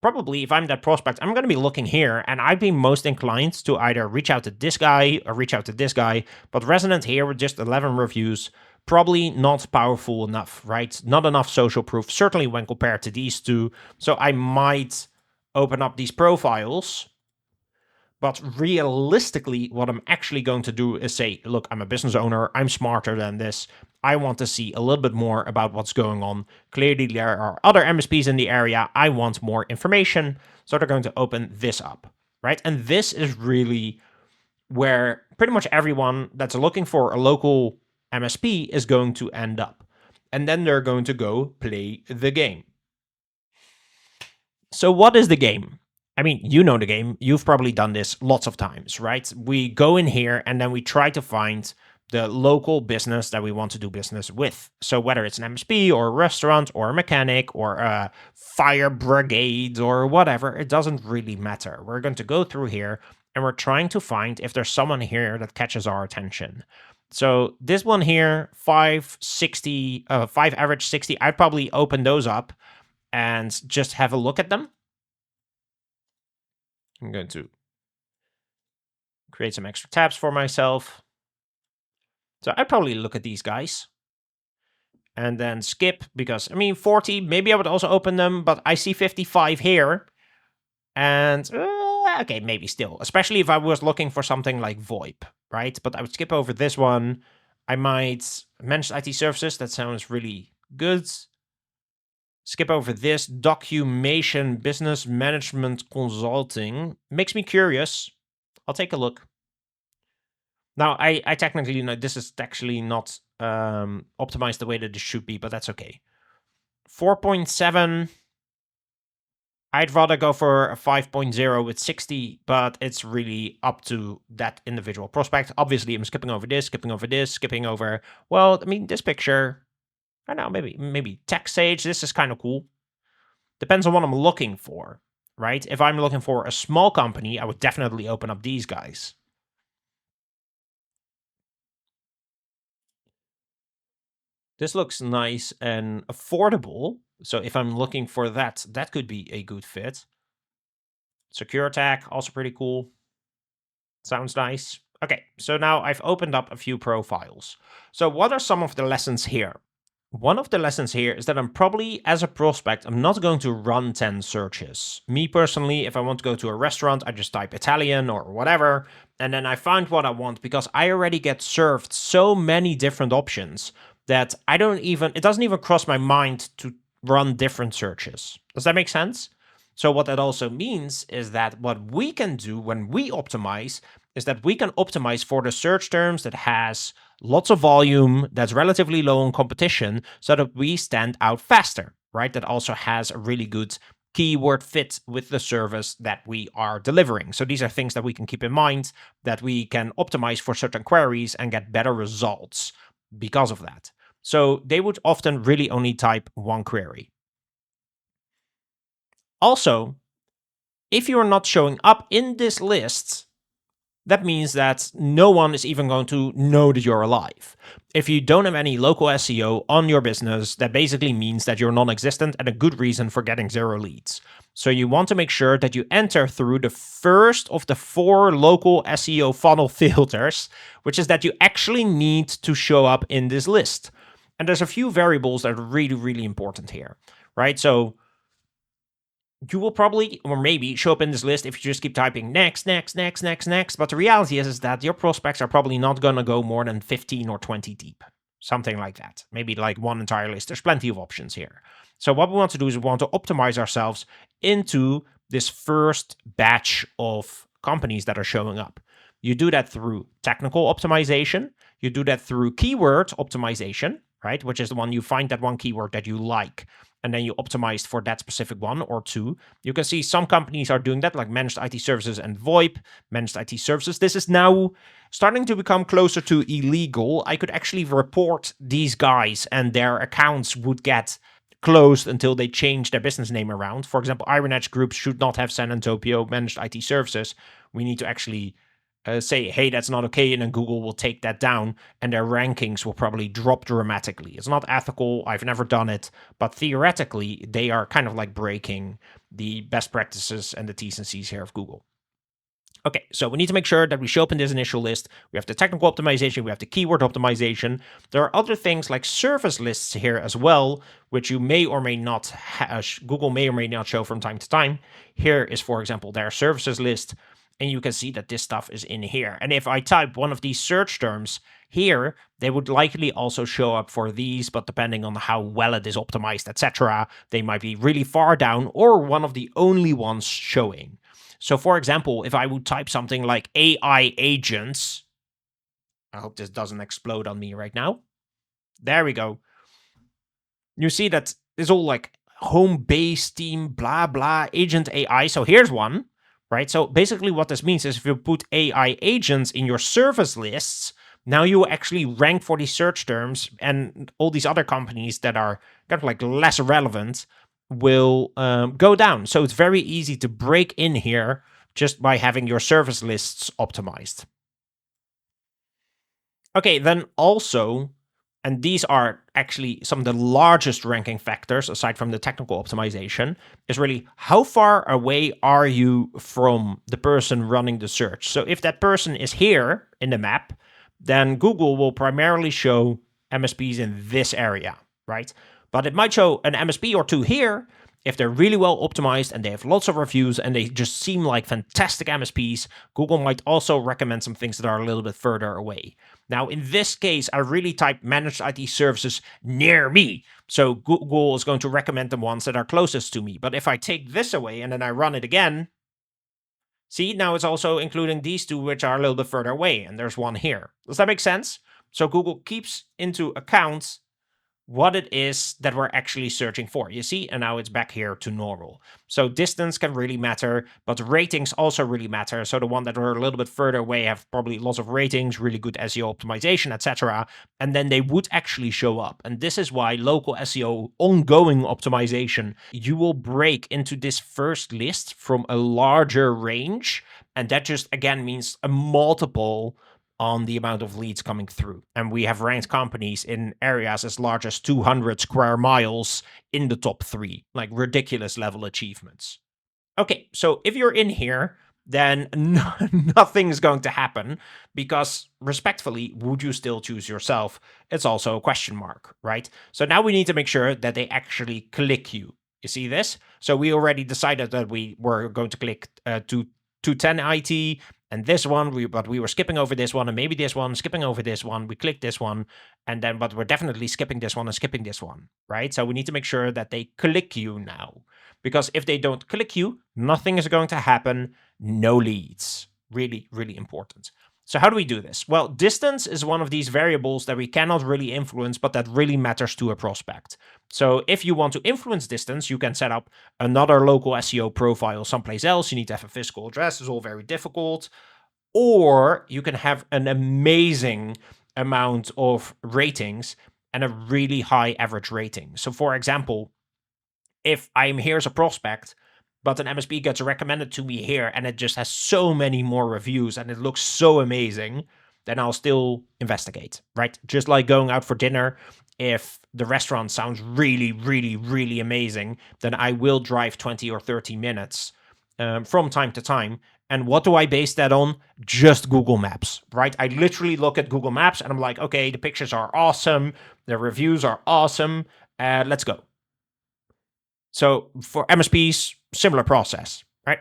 probably if I'm that prospect, I'm going to be looking here, and I'd be most inclined to either reach out to this guy or reach out to this guy. But Resonant here with just 11 reviews, probably not powerful enough, right? Not enough social proof, certainly when compared to these two. So I might open up these profiles. But realistically, what I'm actually going to do is say, look, I'm a business owner. I'm smarter than this. I want to see a little bit more about what's going on. Clearly, there are other MSPs in the area. I want more information. So they're going to open this up, right? And this is really where pretty much everyone that's looking for a local MSP is going to end up. And then they're going to go play the game. So what is the game? I mean, you know the game. You've probably done this lots of times, right? We go in here and then we try to find the local business that we want to do business with. So whether it's an MSP or a restaurant or a mechanic or a fire brigade or whatever, it doesn't really matter. We're going to go through here and we're trying to find if there's someone here that catches our attention. So this one here, 5 average 60, I'd probably open those up. and just have a look at them. I'm going to create some extra tabs for myself. So I'd probably look at these guys and then skip because, I mean, 40, maybe I would also open them, but I see 55 here. And, okay, maybe still, especially if I was looking for something like VoIP, right? But I would skip over this one. I might manage IT services. That sounds really good. Skip over this documentation, business management consulting. Makes me curious. I'll take a look. Now, I technically know this is actually not optimized the way that it should be, but that's okay. 4.7. I'd rather go for a 5.0 with 60, but it's really up to that individual prospect. Obviously, I'm skipping over this, skipping over, well, I mean, this picture, I don't know, maybe Tech Sage, this is kind of cool. Depends on what I'm looking for, right? If I'm looking for a small company, I would definitely open up these guys. This looks nice and affordable. So if I'm looking for that, that could be a good fit. Secure Attack, also pretty cool. Sounds nice. Okay, so now I've opened up a few profiles. So what are some of the lessons here? One of the lessons here is that I'm probably, as a prospect, I'm not going to run 10 searches. Me personally, if I want to go to a restaurant, I just type Italian or whatever, and then I find what I want because I already get served so many different options that it doesn't even cross my mind to run different searches. Does that make sense? So what that also means is that what we can do when we optimize is that we can optimize for the search terms that has lots of volume, that's relatively low in competition, so that we stand out faster, right? That also has a really good keyword fit with the service that we are delivering. So these are things that we can keep in mind, that we can optimize for certain queries and get better results because of that. So they would often really only type one query. Also, if you're not showing up in this list, that means that no one is even going to know that you're alive. If you don't have any local SEO on your business, that basically means that you're non-existent and a good reason for getting 0 leads. So you want to make sure that you enter through the first of the 4 local SEO funnel filters, which is that you actually need to show up in this list. And there's a few variables that are really, really important here, right? So you will probably, or maybe, show up in this list if you just keep typing next, next, next, next, next. But the reality is that your prospects are probably not going to go more than 15 or 20 deep. Something like that. Maybe like one entire list. There's plenty of options here. So what we want to do is we want to optimize ourselves into this first batch of companies that are showing up. You do that through technical optimization. You do that through keyword optimization, right? Which is the one you find that one keyword that you like, and then you optimized for that specific one or two. You can see some companies are doing that, like managed IT services and VoIP, managed IT services. This is now starting to become closer to illegal. I could actually report these guys and their accounts would get closed until they change their business name around. For example, Iron Edge Group should not have San Antonio managed IT services. We need to actually say, hey, that's not okay, and then Google will take that down, and their rankings will probably drop dramatically. It's not ethical, I've never done it, but theoretically, they are kind of like breaking the best practices and the T's and C's here of Google. Okay, so we need to make sure that we show up in this initial list. We have the technical optimization, we have the keyword optimization. There are other things like service lists here as well, which you may or may not, Google may or may not show from time to time. Here is, for example, their services list. And you can see that this stuff is in here. And if I type one of these search terms here, they would likely also show up for these, but depending on how well it is optimized, etc., they might be really far down or one of the only ones showing. So for example, if I would type something like AI agents, I hope this doesn't explode on me right now. There we go. You see that it's all like home base team, blah, blah, agent AI. So here's one. Right? So basically what this means is if you put AI agents in your service lists, now you actually rank for these search terms, and all these other companies that are kind of like less relevant will go down. So it's very easy to break in here just by having your service lists optimized. Okay, then also and these are actually some of the largest ranking factors aside from the technical optimization, is really how far away are you from the person running the search. So if that person is here in the map, then Google will primarily show MSPs in this area, right? But it might show an MSP or two here if they're really well optimized and they have lots of reviews and they just seem like fantastic MSPs. Google might also recommend some things that are a little bit further away. Now, in this case, I really typed managed IT services near me. So Google is going to recommend the ones that are closest to me. But if I take this away and then I run it again, see, now it's also including these two, which are a little bit further away. And there's one here. Does that make sense? So Google keeps into account what it is that we're actually searching for. You see, and now it's back here to normal. So distance can really matter, but ratings also really matter. So the one that are a little bit further away have probably lots of ratings, really good SEO optimization, etc. And then they would actually show up. And this is why local SEO ongoing optimization, you will break into this first list from a larger range. And that just, again, means a multiple on the amount of leads coming through. And we have ranked companies in areas as large as 200 square miles in the top 3, like ridiculous level achievements. Okay, so if you're in here, then nothing is going to happen because, respectfully, would you still choose yourself? It's also a question mark, right? So now we need to make sure that they actually click you. You see this? So we already decided that we were going to click to 210 IT, and this one, but we were skipping over this one, and maybe this one, skipping over this one. We clicked this one, and then, but we're definitely skipping this one and skipping this one, right? So we need to make sure that they click you now, because if they don't click you, nothing is going to happen. No leads. Really, really important. So how do we do this? Well, distance is one of these variables that we cannot really influence, but that really matters to a prospect. So if you want to influence distance, you can set up another local SEO profile someplace else. You need to have a physical address. It's all very difficult. Or you can have an amazing amount of ratings and a really high average rating. So for example, if I'm here as a prospect, but an MSP gets recommended to me here and it just has so many more reviews and it looks so amazing, then I'll still investigate, right? Just like going out for dinner. If the restaurant sounds really, really, really amazing, then I will drive 20 or 30 minutes from time to time. And what do I base that on? Just Google Maps, right? I literally look at Google Maps and I'm like, okay, the pictures are awesome. The reviews are awesome. Let's go. So for MSPs, similar process, right?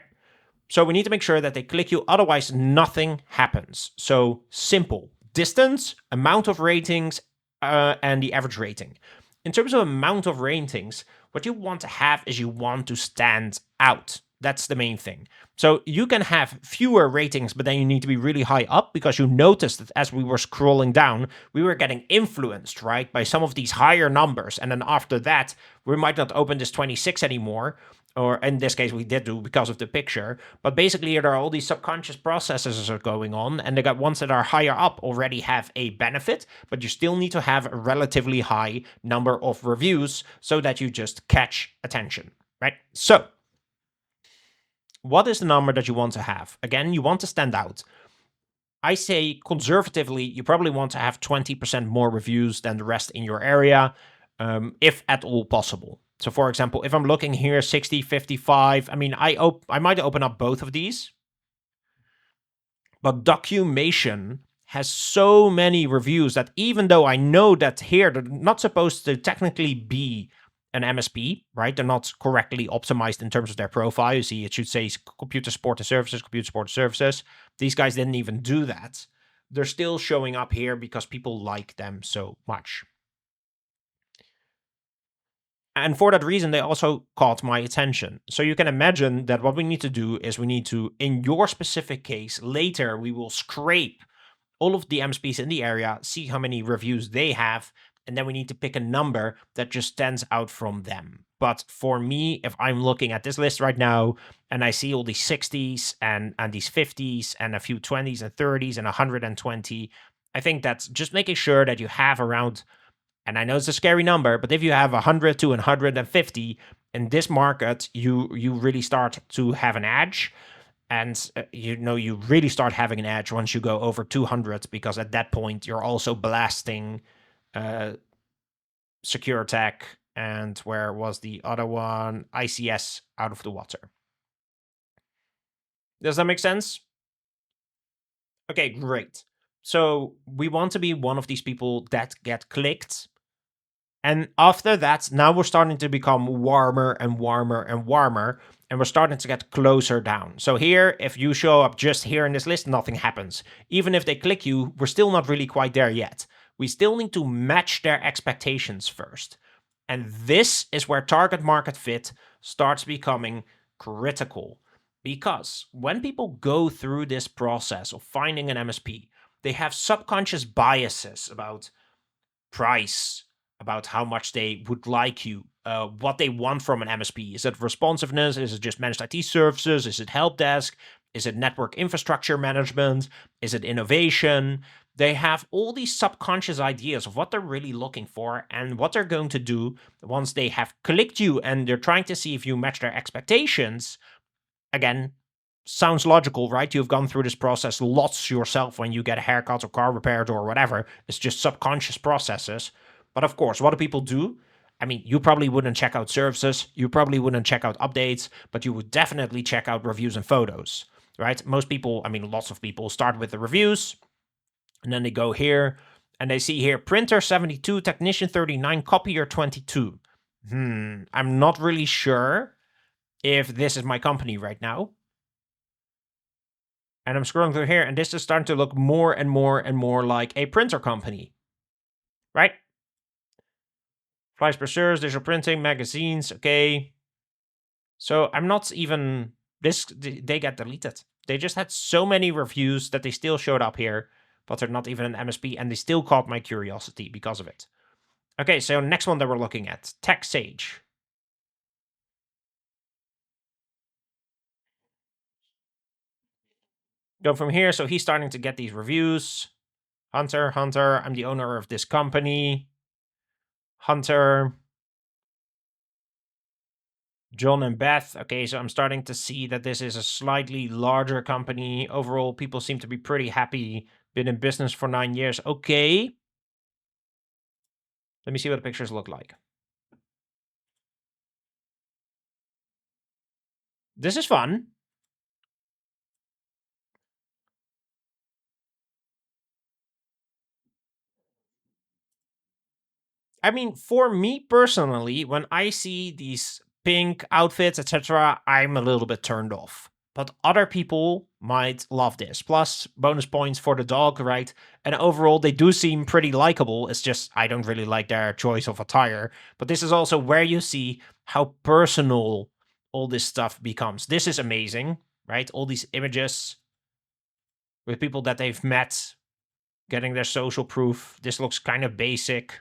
So we need to make sure that they click you, otherwise nothing happens. So simple: distance, amount of ratings, and the average rating. In terms of amount of ratings, what you want to have is you want to stand out. That's the main thing. So you can have fewer ratings, but then you need to be really high up, because you noticed that as we were scrolling down, we were getting influenced, right, by some of these higher numbers. And then after that, we might not open this 26 anymore, or in this case we did do because of the picture. But basically there are all these subconscious processes that are going on, and the ones that are higher up already have a benefit, but you still need to have a relatively high number of reviews so that you just catch attention, right? So what is the number that you want to have? Again, you want to stand out. I say conservatively, you probably want to have 20% more reviews than the rest in your area, if at all possible. So for example, if I'm looking here, 60, 55, I mean, I might open up both of these, but Documation has so many reviews that even though I know that here they're not supposed to technically be an MSP, right? They're not correctly optimized in terms of their profile. You see, it should say computer support and services, computer support and services. These guys didn't even do that. They're still showing up here because people like them so much. And for that reason, they also caught my attention. So you can imagine that what we need to do is we need to, in your specific case, later we will scrape all of the MSPs in the area, see how many reviews they have, and then we need to pick a number that just stands out from them. But for me, if I'm looking at this list right now and I see all these 60s and these 50s and a few 20s and 30s and 120, I think that's just making sure that you have around, and I know it's a scary number, but if you have 100 to 150 in this market, you really start to have an edge. And you really start having an edge once you go over 200, because at that point you're also blasting uh, Secure Tech, and where was the other one? ICS, out of the water. Does that make sense? Okay, great. So we want to be one of these people that get clicked. And after that, now we're starting to become warmer and warmer and warmer, and we're starting to get closer down. So here, if you show up just here in this list, nothing happens. Even if they click you, we're still not really quite there yet. We still need to match their expectations first. And this is where target market fit starts becoming critical. Because when people go through this process of finding an MSP, they have subconscious biases about price, about how much they would like you, what they want from an MSP. Is it responsiveness? Is it just managed IT services? Is it help desk? Is it network infrastructure management? Is it innovation? They have all these subconscious ideas of what they're really looking for and what they're going to do once they have clicked you and they're trying to see if you match their expectations. Again, sounds logical, right? You've gone through this process lots yourself when you get a haircut or car repaired or whatever. It's just subconscious processes. But of course, what do people do? I mean, you probably wouldn't check out services, you probably wouldn't check out updates, but you would definitely check out reviews and photos, right? Most people, I mean, lots of people start with the reviews, and then they go here, and they see here, printer 72, technician 39, copier 22. I'm not really sure if this is my company right now. And I'm scrolling through here, and this is starting to look more and more and more like a printer company, right? Flies brochures, digital printing, magazines, okay. So I'm not even, they get deleted. They just had so many reviews that they still showed up here, but they're not even an MSP, and they still caught my curiosity because of it. Okay, so next one that we're looking at, Tech Sage. Go from here, so he's starting to get these reviews. Hunter, I'm the owner of this company. Hunter, John and Beth. Okay, so I'm starting to see that this is a slightly larger company. Overall, people seem to be pretty happy. Been in business for 9 years. Okay. Let me see what the pictures look like. This is fun. I mean, for me personally, when I see these pink outfits, etc., I'm a little bit turned off. But other people might love this. Plus, bonus points for the dog, right? And overall, they do seem pretty likable. It's just, I don't really like their choice of attire. But this is also where you see how personal all this stuff becomes. This is amazing, right? All these images with people that they've met, getting their social proof. This looks kind of basic.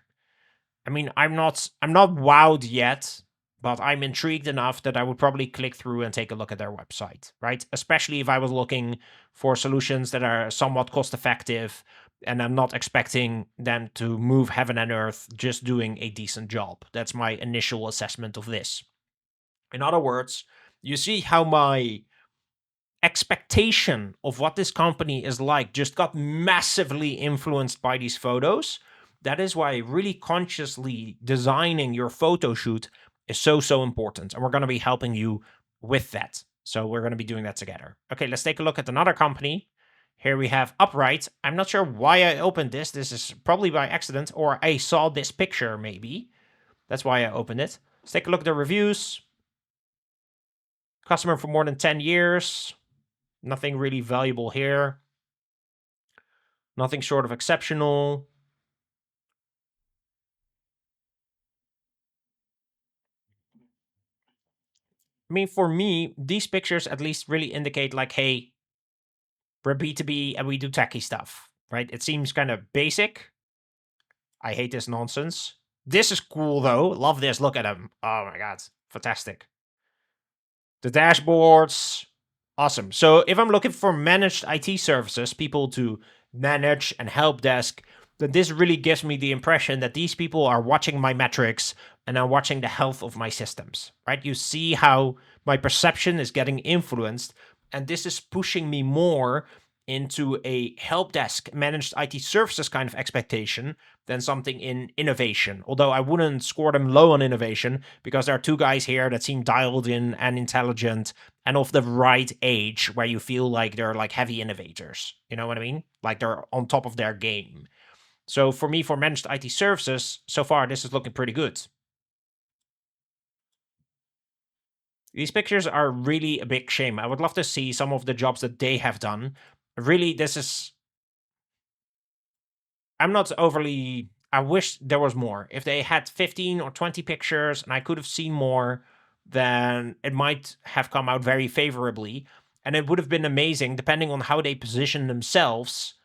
I mean, I'm not wowed yet, but I'm intrigued enough that I would probably click through and take a look at their website, right? Especially if I was looking for solutions that are somewhat cost effective and I'm not expecting them to move heaven and earth, just doing a decent job. That's my initial assessment of this. In other words, you see how my expectation of what this company is like just got massively influenced by these photos. That is why really consciously designing your photo shoot is so important. And we're going to be helping you with that. So we're going to be doing that together. Okay, let's take a look at another company. Here we have Upright. I'm not sure why I opened this. This is probably by accident, or I saw this picture maybe. That's why I opened it. Let's take a look at the reviews. Customer for more than 10 years. Nothing really valuable here. Nothing short of exceptional. I mean, for me, these pictures at least really indicate like, hey, we're B2B and we do techie stuff, right? It seems kind of basic. I hate this nonsense. This is cool though. Love this. Look at them. Oh my God. Fantastic. The dashboards. Awesome. So if I'm looking for managed IT services, people to manage and help desk, then this really gives me the impression that these people are watching my metrics and are watching the health of my systems, right? You see how my perception is getting influenced, and this is pushing me more into a help desk managed IT services kind of expectation than something in innovation. Although I wouldn't score them low on innovation because there are two guys here that seem dialed in and intelligent and of the right age where you feel like they're like heavy innovators. You know what I mean? Like they're on top of their game. So for me, for managed IT services, so far this is looking pretty good. These pictures are really a big shame. I would love to see some of the jobs that they have done. Really, this is. I'm not overly. I wish there was more. If they had 15 or 20 pictures and I could have seen more, then it might have come out very favorably. And it would have been amazing, depending on how they position themselves,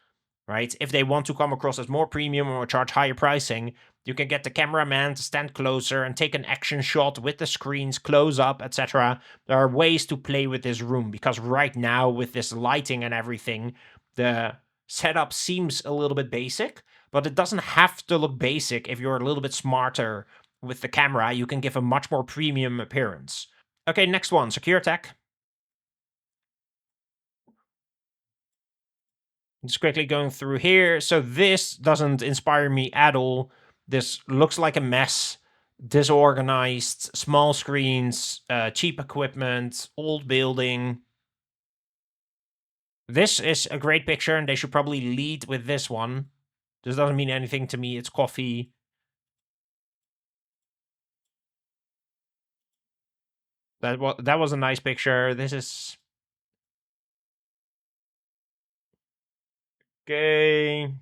right? If they want to come across as more premium or charge higher pricing, you can get the cameraman to stand closer and take an action shot with the screens close up, etc. There are ways to play with this room because right now, with this lighting and everything, the setup seems a little bit basic, but it doesn't have to look basic if you're a little bit smarter with the camera. You can give a much more premium appearance. Okay, next one, secure tech. Just quickly going through here. So this doesn't inspire me at all. This looks like a mess. Disorganized, small screens, cheap equipment, old building. This is a great picture, and they should probably lead with this one. This doesn't mean anything to me. It's coffee. That was a nice picture. This is okay.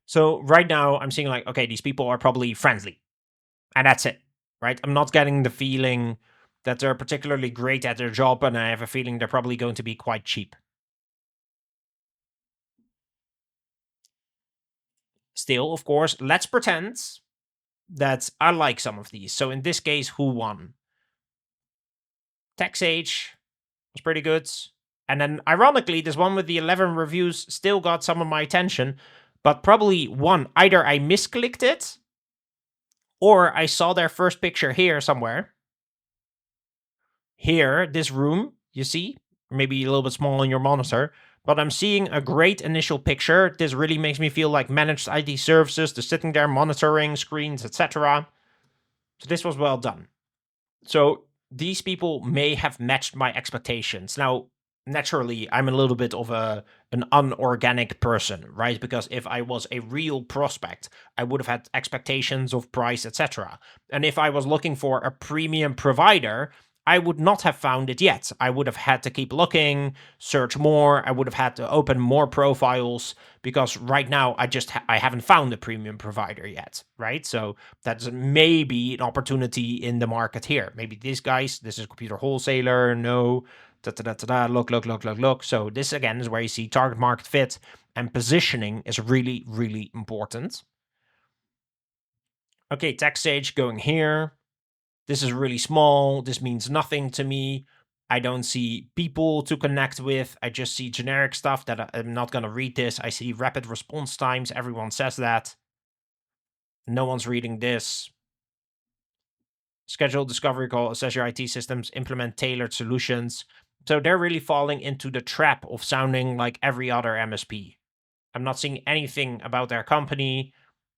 So right now I'm seeing like, okay, these people are probably friendly, and that's it, right? I'm not getting the feeling that they're particularly great at their job, and I have a feeling they're probably going to be quite cheap. Still, of course, let's pretend that I like some of these. So in this case, who won? TechSage was pretty good. And then, ironically, this one with the 11 reviews still got some of my attention, but probably one, either I misclicked it or I saw their first picture here somewhere. Here, this room, you see, maybe a little bit small on your monitor, but I'm seeing a great initial picture. This really makes me feel like managed IT services, they're sitting there monitoring screens, etc. So this was well done. So these people may have matched my expectations. Now, naturally, I'm a little bit of an unorganic person, right? Because if I was a real prospect, I would have had expectations of price, etc. And if I was looking for a premium provider, I would not have found it yet. I would have had to keep looking, search more. I would have had to open more profiles because right now I haven't found a premium provider yet, right? So that's maybe an opportunity in the market here. Maybe these guys, this is a computer wholesaler, no, da da da da da, look. So this again is where you see target market fit and positioning is really, really important. Okay, TechSage going here. This is really small. This means nothing to me. I don't see people to connect with. I just see generic stuff that I'm not going to read this. I see rapid response times. Everyone says that. No one's reading this. Schedule discovery call, assess your IT systems, implement tailored solutions. So they're really falling into the trap of sounding like every other MSP. I'm not seeing anything about their company,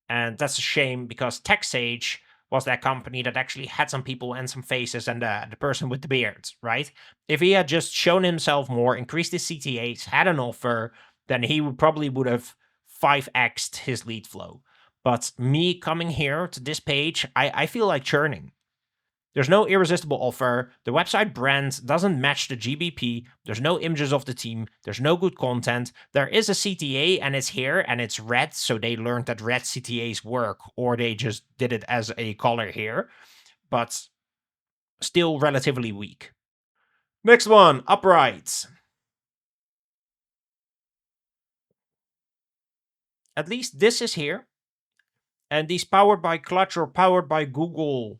and that's a shame because TechSage was that company that actually had some people and some faces and the person with the beard, right? If he had just shown himself more, increased his CTAs, had an offer, then he would have 5x'd his lead flow. But me coming here to this page, I feel like churning. There's no irresistible offer. The website brand doesn't match the GBP. There's no images of the team. There's no good content. There is a CTA and it's here and it's red. So they learned that red CTAs work, or they just did it as a color here, but still relatively weak. Next one, Upright. At least this is here. And these powered by Clutch or powered by Google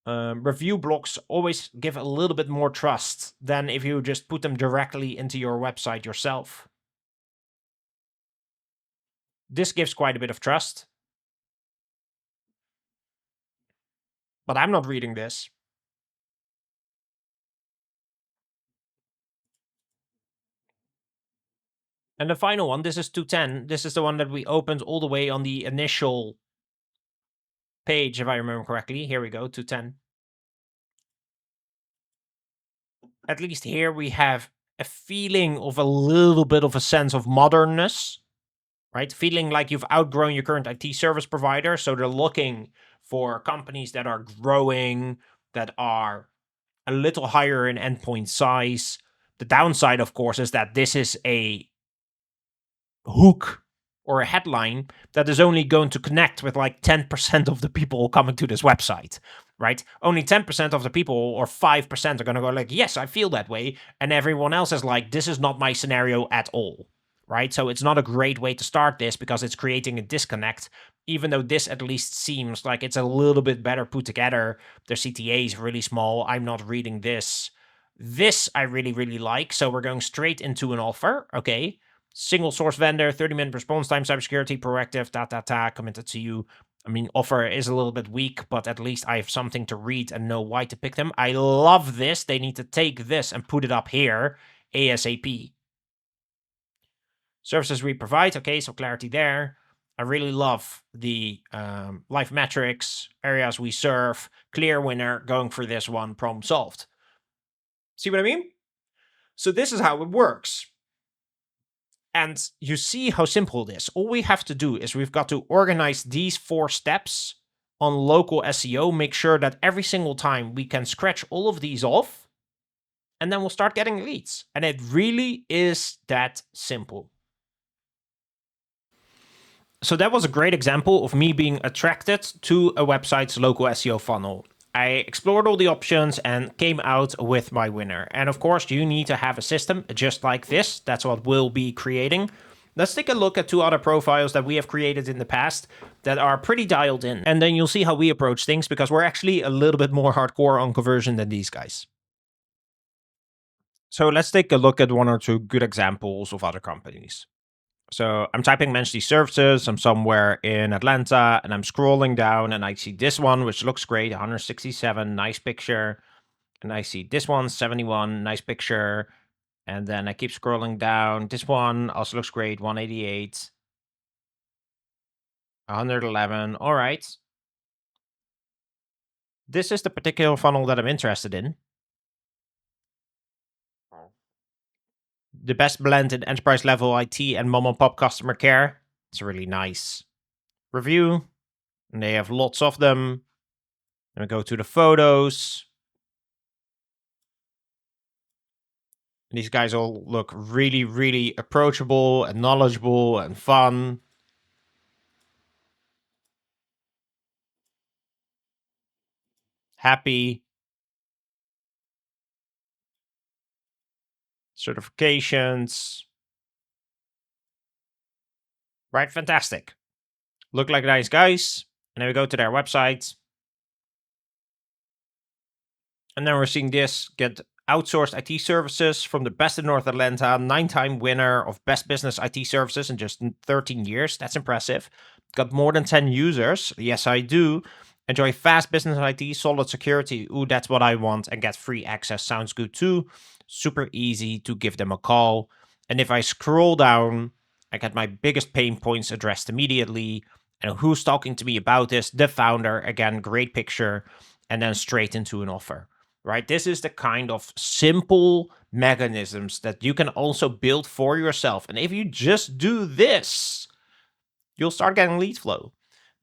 review blocks always give a little bit more trust than if you just put them directly into your website yourself. This gives quite a bit of trust. But I'm not reading this. And the final one, this is 210. This is the one that we opened all the way on the initial page, if I remember correctly. Here we go, 210. At least here we have a feeling of a little bit of a sense of modernness, right? Feeling like you've outgrown your current IT service provider. So they're looking for companies that are growing, that are a little higher in endpoint size. The downside, of course, is that this is a hook or a headline that is only going to connect with like 10% of the people coming to this website, right? Only 10% of the people or 5% are going to go like, yes, I feel that way. And everyone else is like, this is not my scenario at all, right? So it's not a great way to start this because it's creating a disconnect, even though this at least seems like it's a little bit better put together. Their CTA is really small. I'm not reading this. This I really, really like. So we're going straight into an offer. Okay. Single source vendor, 30-minute response time, cybersecurity, proactive, committed to you. I mean, offer is a little bit weak, but at least I have something to read and know why to pick them. I love this. They need to take this and put it up here ASAP. Services we provide. Okay, so clarity there. I really love the life metrics, areas we serve, clear winner, going for this one, problem solved. See what I mean? So this is how it works. And you see how simple it is. All we have to do is we've got to organize these 4 steps on local SEO, make sure that every single time we can scratch all of these off, and then we'll start getting leads. And it really is that simple. So that was a great example of me being attracted to a website's local SEO funnel. I explored all the options and came out with my winner. And of course, you need to have a system just like this. That's what we'll be creating. Let's take a look at 2 other profiles that we have created in the past that are pretty dialed in. And then you'll see how we approach things because we're actually a little bit more hardcore on conversion than these guys. So let's take a look at 1 or 2 good examples of other companies. So I'm typing manage these services. I'm somewhere in Atlanta and I'm scrolling down and I see this one, which looks great, 167, nice picture. And I see this one, 71, nice picture. And then I keep scrolling down. This one also looks great, 188, 111. All right. This is the particular funnel that I'm interested in. The best blend in enterprise level IT and mom and pop customer care. It's really nice. Review. And they have lots of them. Then we go to the photos. These guys all look really, really approachable and knowledgeable and fun. Happy. Certifications. Right, fantastic. Look like nice guys. And then we go to their website. And then we're seeing this get outsourced IT services from the best in North Atlanta, 9-time winner of best business IT services in just 13 years. That's impressive. Got more than 10 users. Yes, I do. Enjoy fast business IT, solid security. Ooh, that's what I want. And get free access. Sounds good too. Super easy to give them a call. And if I scroll down, I get my biggest pain points addressed immediately. And who's talking to me about this? The founder. Again, great picture. And then straight into an offer. Right? This is the kind of simple mechanisms that you can also build for yourself. And if you just do this, you'll start getting lead flow.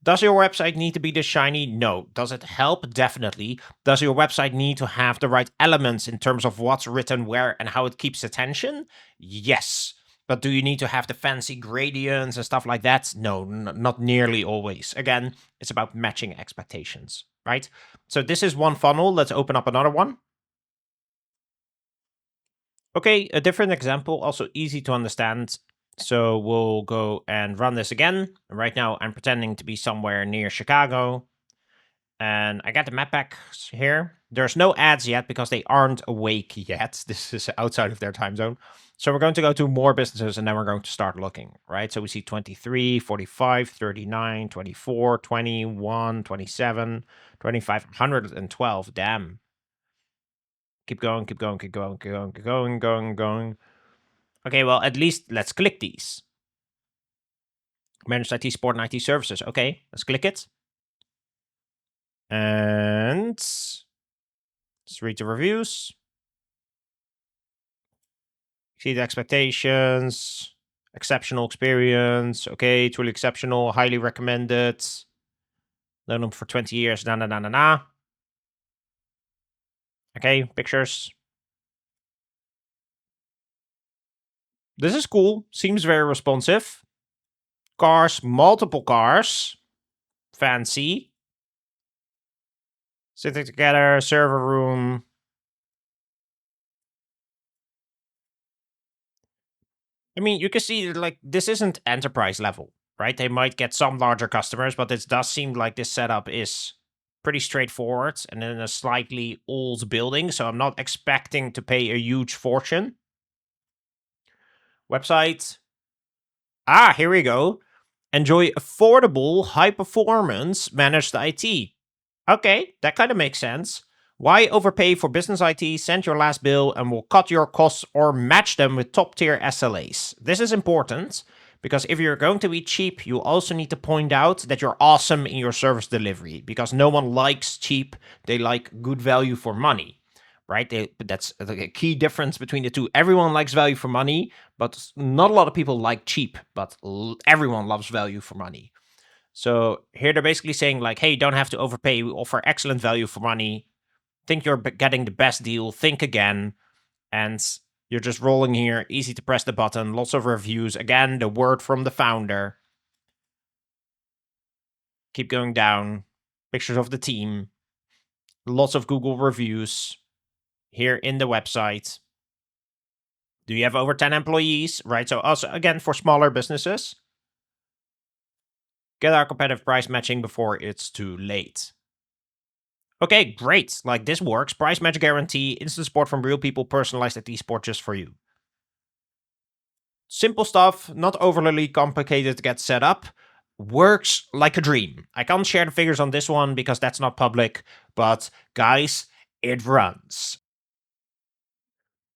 Does your website need to be this shiny? No. Does it help? Definitely. Does your website need to have the right elements in terms of what's written where and how it keeps attention? Yes. But do you need to have the fancy gradients and stuff like that? No, not nearly always. Again, it's about matching expectations, right? So this is one funnel. Let's open up another one. Okay, a different example, also easy to understand. So we'll go and run this again. Right now, I'm pretending to be somewhere near Chicago. And I got the map pack here. There's no ads yet because they aren't awake yet. This is outside of their time zone. So we're going to go to more businesses and then we're going to start looking, right? So we see 23, 45, 39, 24, 21, 27, 25, 112. Damn. Keep going, keep going, keep going, keep going, keep going, going, going. Okay, well, at least let's click these. Managed IT support and IT services. Okay, let's click it. And let's read the reviews. Exceed expectations. Exceptional experience. Okay, truly exceptional. Highly recommended. Known them for 20 years. Na na na na na. Okay, pictures. This is cool. Seems very responsive. Cars, multiple cars. Fancy. Sitting together, server room. I mean, you can see like this isn't enterprise level, right? They might get some larger customers, but it does seem like this setup is pretty straightforward and in a slightly old building. So I'm not expecting to pay a huge fortune. Website. Ah, here we go. Enjoy affordable, high performance managed IT. Okay, that kind of makes sense. Why overpay for business IT? Send your last bill and we'll cut your costs or match them with top tier SLAs. This is important because if you're going to be cheap, you also need to point out that you're awesome in your service delivery because no one likes cheap. They like good value for money, right? That's a key difference between the two. Everyone likes value for money, but not a lot of people like cheap, but everyone loves value for money. So here they're basically saying like, hey, don't have to overpay. We offer excellent value for money. Think you're getting the best deal. Think again. And you're just rolling here. Easy to press the button. Lots of reviews. Again, the word from the founder. Keep going down. Pictures of the team. Lots of Google reviews here in the website. Do you have over 10 employees? Right. So also, again, for smaller businesses, get our competitive price matching before it's too late. Okay, great. Like this works. Price match guarantee, instant support from real people, personalized IT support just for you. Simple stuff, not overly complicated to get set up. Works like a dream. I can't share the figures on this one because that's not public, but guys, it runs.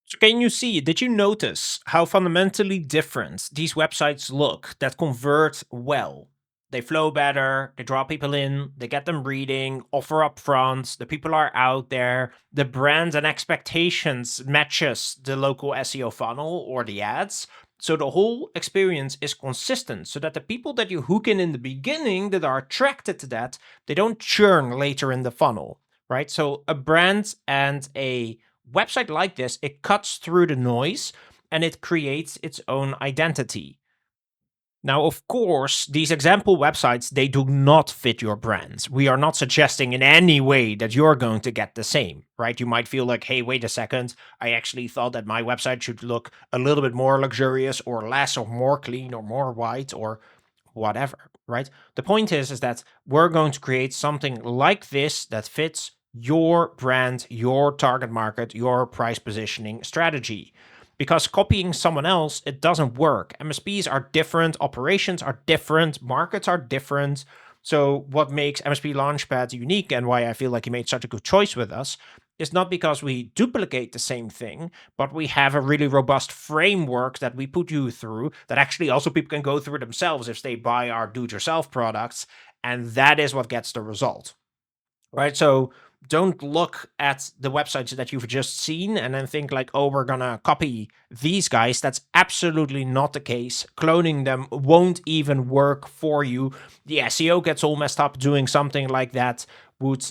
So can you see, did you notice how fundamentally different these websites look that convert well? They flow better, they draw people in, they get them reading, offer up front, the people are out there, the brand and expectations matches the local SEO funnel or the ads. So the whole experience is consistent so that the people that you hook in the beginning that are attracted to that, they don't churn later in the funnel, right? So a brand and a website like this, it cuts through the noise and it creates its own identity. Now, of course, these example websites, they do not fit your brands. We are not suggesting in any way that you're going to get the same, right? You might feel like, hey, wait a second, I actually thought that my website should look a little bit more luxurious or less or more clean or more white or whatever, right? The point is that we're going to create something like this that fits your brand, your target market, your price positioning strategy. Because copying someone else, it doesn't work. MSPs are different, operations are different, markets are different. So what makes MSP Launchpad unique and why I feel like you made such a good choice with us is not because we duplicate the same thing, but we have a really robust framework that we put you through that actually also people can go through themselves if they buy our do-it-yourself products. And that is what gets the result, right? So don't look at the websites that you've just seen and then think like, oh, we're gonna copy these guys. That's absolutely not the case. Cloning them won't even work for you. The SEO gets all messed up doing something like that would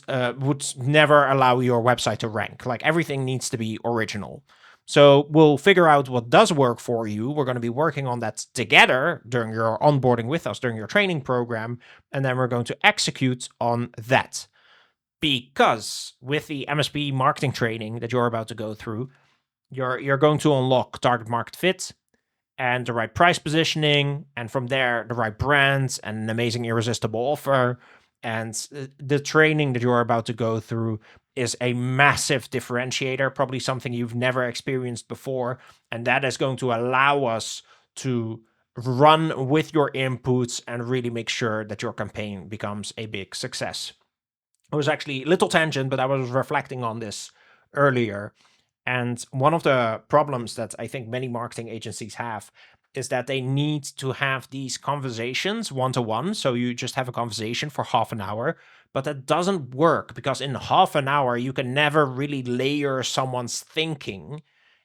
never allow your website to rank. Like everything needs to be original. So we'll figure out what does work for you. We're going to be working on that together during your onboarding with us, during your training program, and then we're going to execute on that. Because with the MSP marketing training that you're about to go through, you're going to unlock target market fit and the right price positioning, and from there the right brands and an amazing irresistible offer. And the training that you're about to go through is a massive differentiator, probably something you've never experienced before, and that is going to allow us to run with your inputs and really make sure that your campaign becomes a big success. It was actually a little tangent, but I was reflecting on this earlier. And one of the problems that I think many marketing agencies have is that they need to have these conversations one to one. So you just have a conversation for half an hour, but that doesn't work because in half an hour, you can never really layer someone's thinking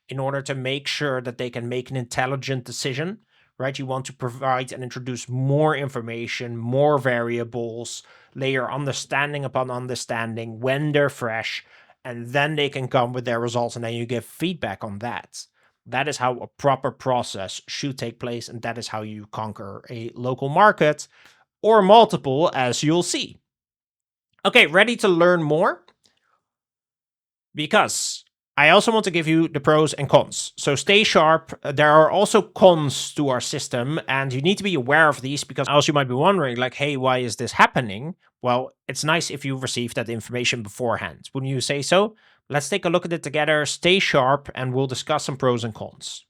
in order to make sure that they can make an intelligent decision, right? You want to provide and introduce more information, more variables, layer understanding upon understanding when they're fresh, and then they can come with their results and then you give feedback on that. That is how a proper process should take place, and that is how you conquer a local market or multiple, as you'll see. Okay, ready to learn more? Because I also want to give you the pros and cons. So stay sharp. There are also cons to our system, and you need to be aware of these because else you might be wondering, like, hey, why is this happening? Well, it's nice if you receive that information beforehand. Wouldn't you say so? Let's take a look at it together. Stay sharp, and we'll discuss some pros and cons.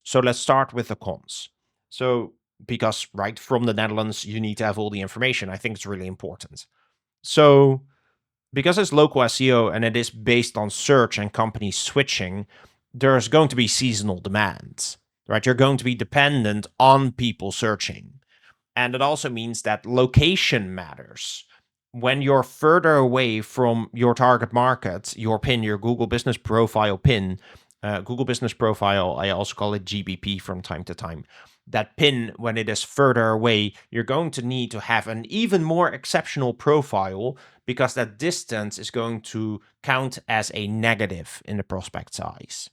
So let's start with the cons. So, because right from the Netherlands, you need to have all the information. I think it's really important. So, because it's local SEO and it is based on search and companies switching, there's going to be seasonal demand, right? You're going to be dependent on people searching. And it also means that location matters. When you're further away from your target market, your pin, your Google Business Profile pin, Google Business Profile, I also call it GBP from time to time. That pin, when it is further away, you're going to need to have an even more exceptional profile because that distance is going to count as a negative in the prospect's eyes.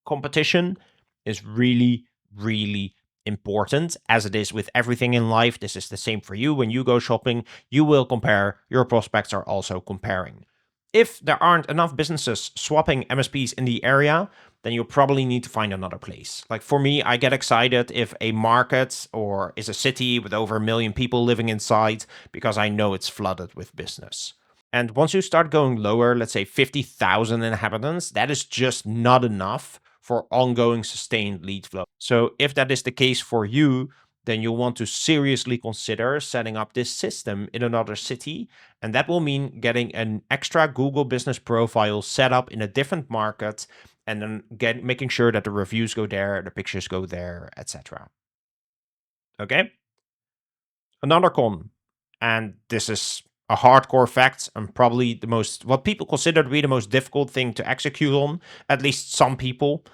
Competition is really, really important, as it is with everything in life. This is the same for you. When you go shopping, you will compare. Your prospects are also comparing. If there aren't enough businesses swapping MSPs in the area, then you'll probably need to find another place. Like for me, I get excited if a market or is a city with over 1 million people living inside because I know it's flooded with business. And once you start going lower, let's say 50,000 inhabitants, that is just not enough for ongoing sustained lead flow. So if that is the case for you, then you'll want to seriously consider setting up this system in another city. And that will mean getting an extra Google Business Profile set up in a different market and then making sure that the reviews go there, the pictures go there, etc. Okay? Another con, and this is a hardcore fact and probably what people consider to be the most difficult thing to execute on, at least some people,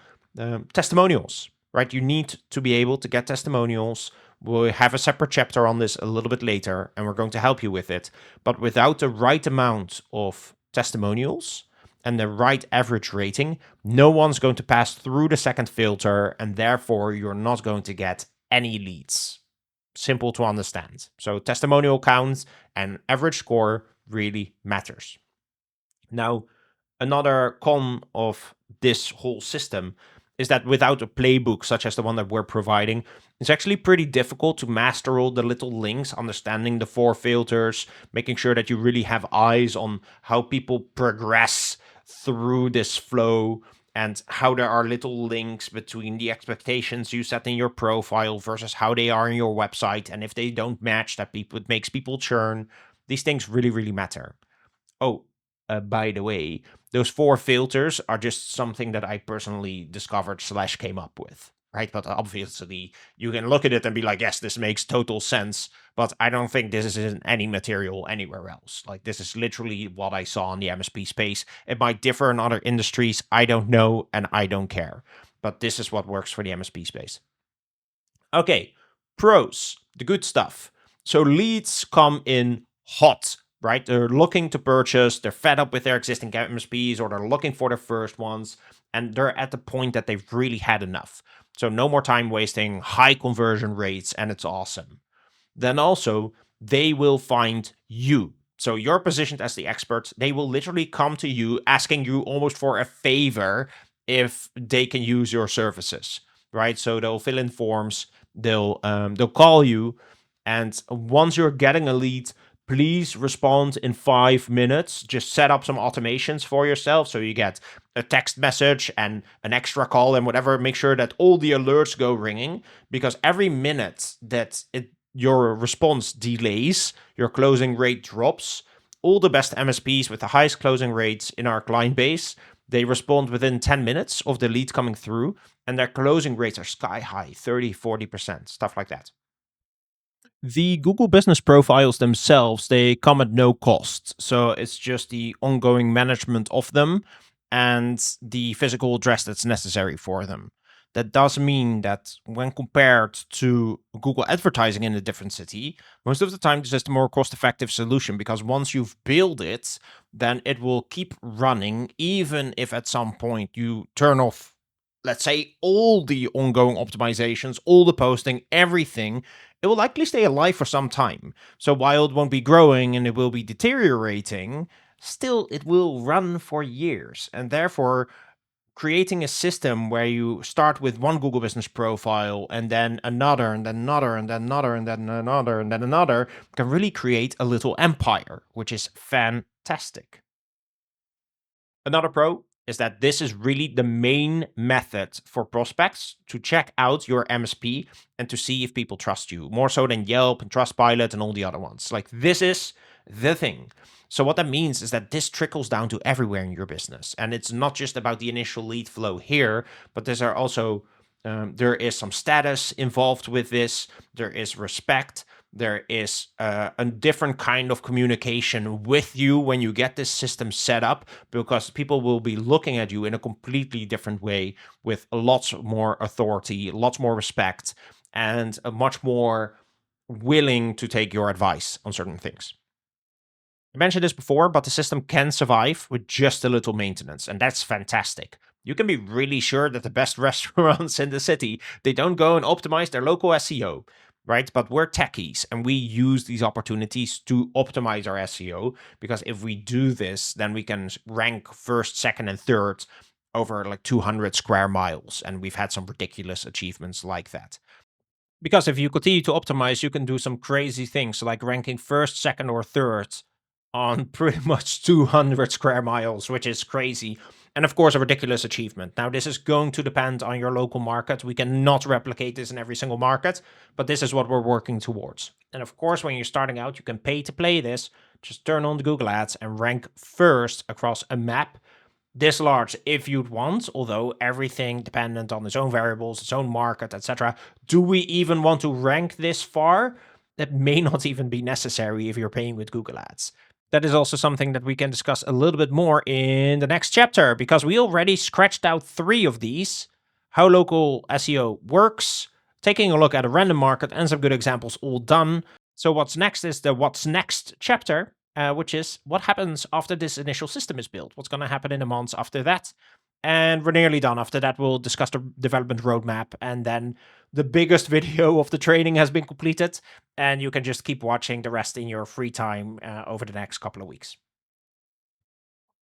testimonials, right? You need to be able to get testimonials. We'll have a separate chapter on this a little bit later, and we're going to help you with it. But without the right amount of testimonials and the right average rating, no one's going to pass through the second filter, and therefore you're not going to get any leads. Simple to understand. So testimonial counts and average score really matters. Now, another con of this whole system is that without a playbook such as the one that we're providing, it's actually pretty difficult to master all the little links, understanding the 4 filters, making sure that you really have eyes on how people progress through this flow and how there are little links between the expectations you set in your profile versus how they are in your website. And if they don't match, it makes people churn. These things really, really matter. Oh, by the way, those 4 filters are just something that I personally discovered / came up with, right? But obviously you can look at it and be like, yes, this makes total sense. But I don't think this is in any material anywhere else. Like this is literally what I saw in the MSP space. It might differ in other industries. I don't know, and I don't care. But this is what works for the MSP space. Okay, pros, the good stuff. So leads come in hot, right? They're looking to purchase, they're fed up with their existing MSPs, or they're looking for their first ones, and they're at the point that they've really had enough. So no more time wasting, high conversion rates, and it's awesome. Then also, they will find you. So you're positioned as the expert. They will literally come to you asking you almost for a favor if they can use your services, right? So they'll fill in forms, they'll call you, and once you're getting a lead, please respond in 5 minutes. Just set up some automations for yourself so you get a text message and an extra call and whatever. Make sure that all the alerts go ringing, because every minute that your response delays, your closing rate drops. All the best MSPs with the highest closing rates in our client base, They respond within 10 minutes of the lead coming through, and their closing rates are sky high, 30, 40%, stuff like that. The Google business profiles themselves, they come at no cost. So it's just the ongoing management of them and the physical address that's necessary for them. That does mean that when compared to Google advertising in a different city, most of the time this is the more cost effective solution, because once you've built it, then it will keep running, even if at some point you turn off, let's say, all the ongoing optimizations, all the posting, everything. It will likely stay alive for some time. So while it won't be growing and it will be deteriorating, still it will run for years. And therefore, creating a system where you start with one Google business profile and then another and then another and then another and then another and then another can really create a little empire, which is fantastic. Another pro is that this is really the main method for prospects to check out your MSP and to see if people trust you, more so than Yelp and Trustpilot and all the other ones. Like, this is the thing. So what that means is that this trickles down to everywhere in your business. And it's not just about the initial lead flow here, but there is some status involved with this. There is respect. There is a different kind of communication with you when you get this system set up, because people will be looking at you in a completely different way, with lots more authority, lots more respect, and a much more willing to take your advice on certain things. I mentioned this before, but the system can survive with just a little maintenance, and that's fantastic. You can be really sure that the best restaurants in the city, they don't go and optimize their local SEO, right? But we're techies, and we use these opportunities to optimize our SEO, because if we do this, then we can rank first, second, and third over like 200 square miles, and we've had some ridiculous achievements like that. Because if you continue to optimize, you can do some crazy things like ranking first, second, or third on pretty much 200 square miles, which is crazy. And of course, a ridiculous achievement. Now, this is going to depend on your local market. We cannot replicate this in every single market, but this is what we're working towards. And of course, when you're starting out, you can pay to play this. Just turn on the Google Ads and rank first across a map this large if you'd want, although everything dependent on its own variables, its own market, etc. Do we even want to rank this far? That may not even be necessary if you're paying with Google Ads. That is also something that we can discuss a little bit more in the next chapter, because we already scratched out 3 of these: how local SEO works, taking a look at a random market, and some good examples all done. So what's next is the what's next chapter, which is what happens after this initial system is built. What's going to happen in the months after that? And we're nearly done. After that, we'll discuss the development roadmap, and then the biggest video of the training has been completed, and you can just keep watching the rest in your free time over the next couple of weeks.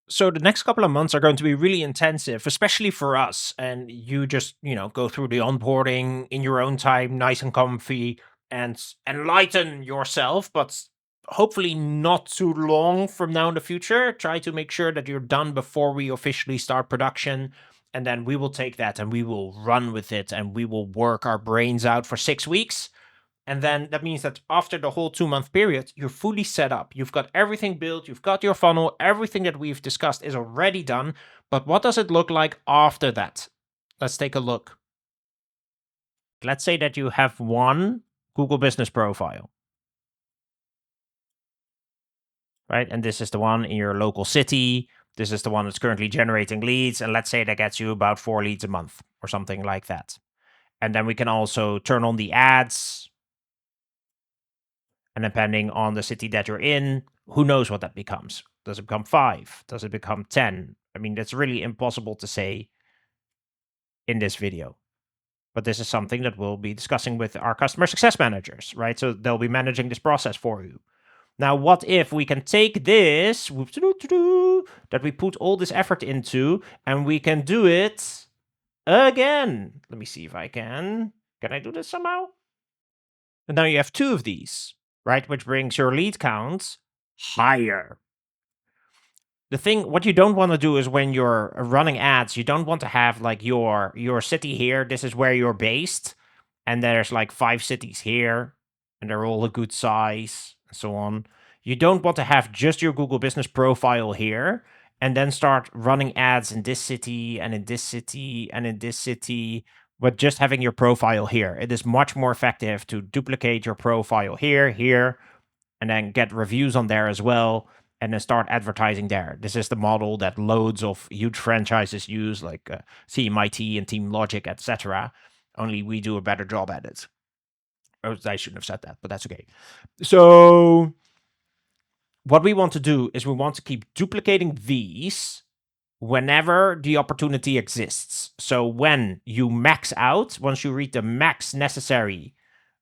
So the next couple of months are going to be really intensive, especially for us. And you just, go through the onboarding in your own time, nice and comfy, and enlighten yourself, but hopefully not too long from now in the future. Try to make sure that you're done before we officially start production. And then we will take that and we will run with it, and we will work our brains out for 6 weeks. And then that means that after the whole 2-month period, you're fully set up. You've got everything built. You've got your funnel. Everything that we've discussed is already done. But what does it look like after that? Let's take a look. Let's say that you have one Google business profile, right? And this is the one in your local city. This is the one that's currently generating leads. And let's say that gets you about 4 leads a month or something like that. And then we can also turn on the ads. And depending on the city that you're in, who knows what that becomes? Does it become 5? Does it become 10? I mean, that's really impossible to say in this video. But this is something that we'll be discussing with our customer success managers, right? So they'll be managing this process for you. Now, what if we can take this that we put all this effort into, and we can do it again? Let me see if I can. Can I do this somehow? And now you have 2 of these, right? Which brings your lead count higher. What you don't want to do is, when you're running ads, you don't want to have like your city here. This is where you're based. And there's like 5 cities here, and they're all a good size and so on. You don't want to have just your Google business profile here and then start running ads in this city and in this city and in this city, but just having your profile here. It is much more effective to duplicate your profile here, and then get reviews on there as well, and then start advertising there. This is the model that loads of huge franchises use, like CMIT and Team Logic, etc. Only we do a better job at it. Oh, I shouldn't have said that, but that's okay. So what we want to do is we want to keep duplicating these whenever the opportunity exists. So when you max out, once you reach the max necessary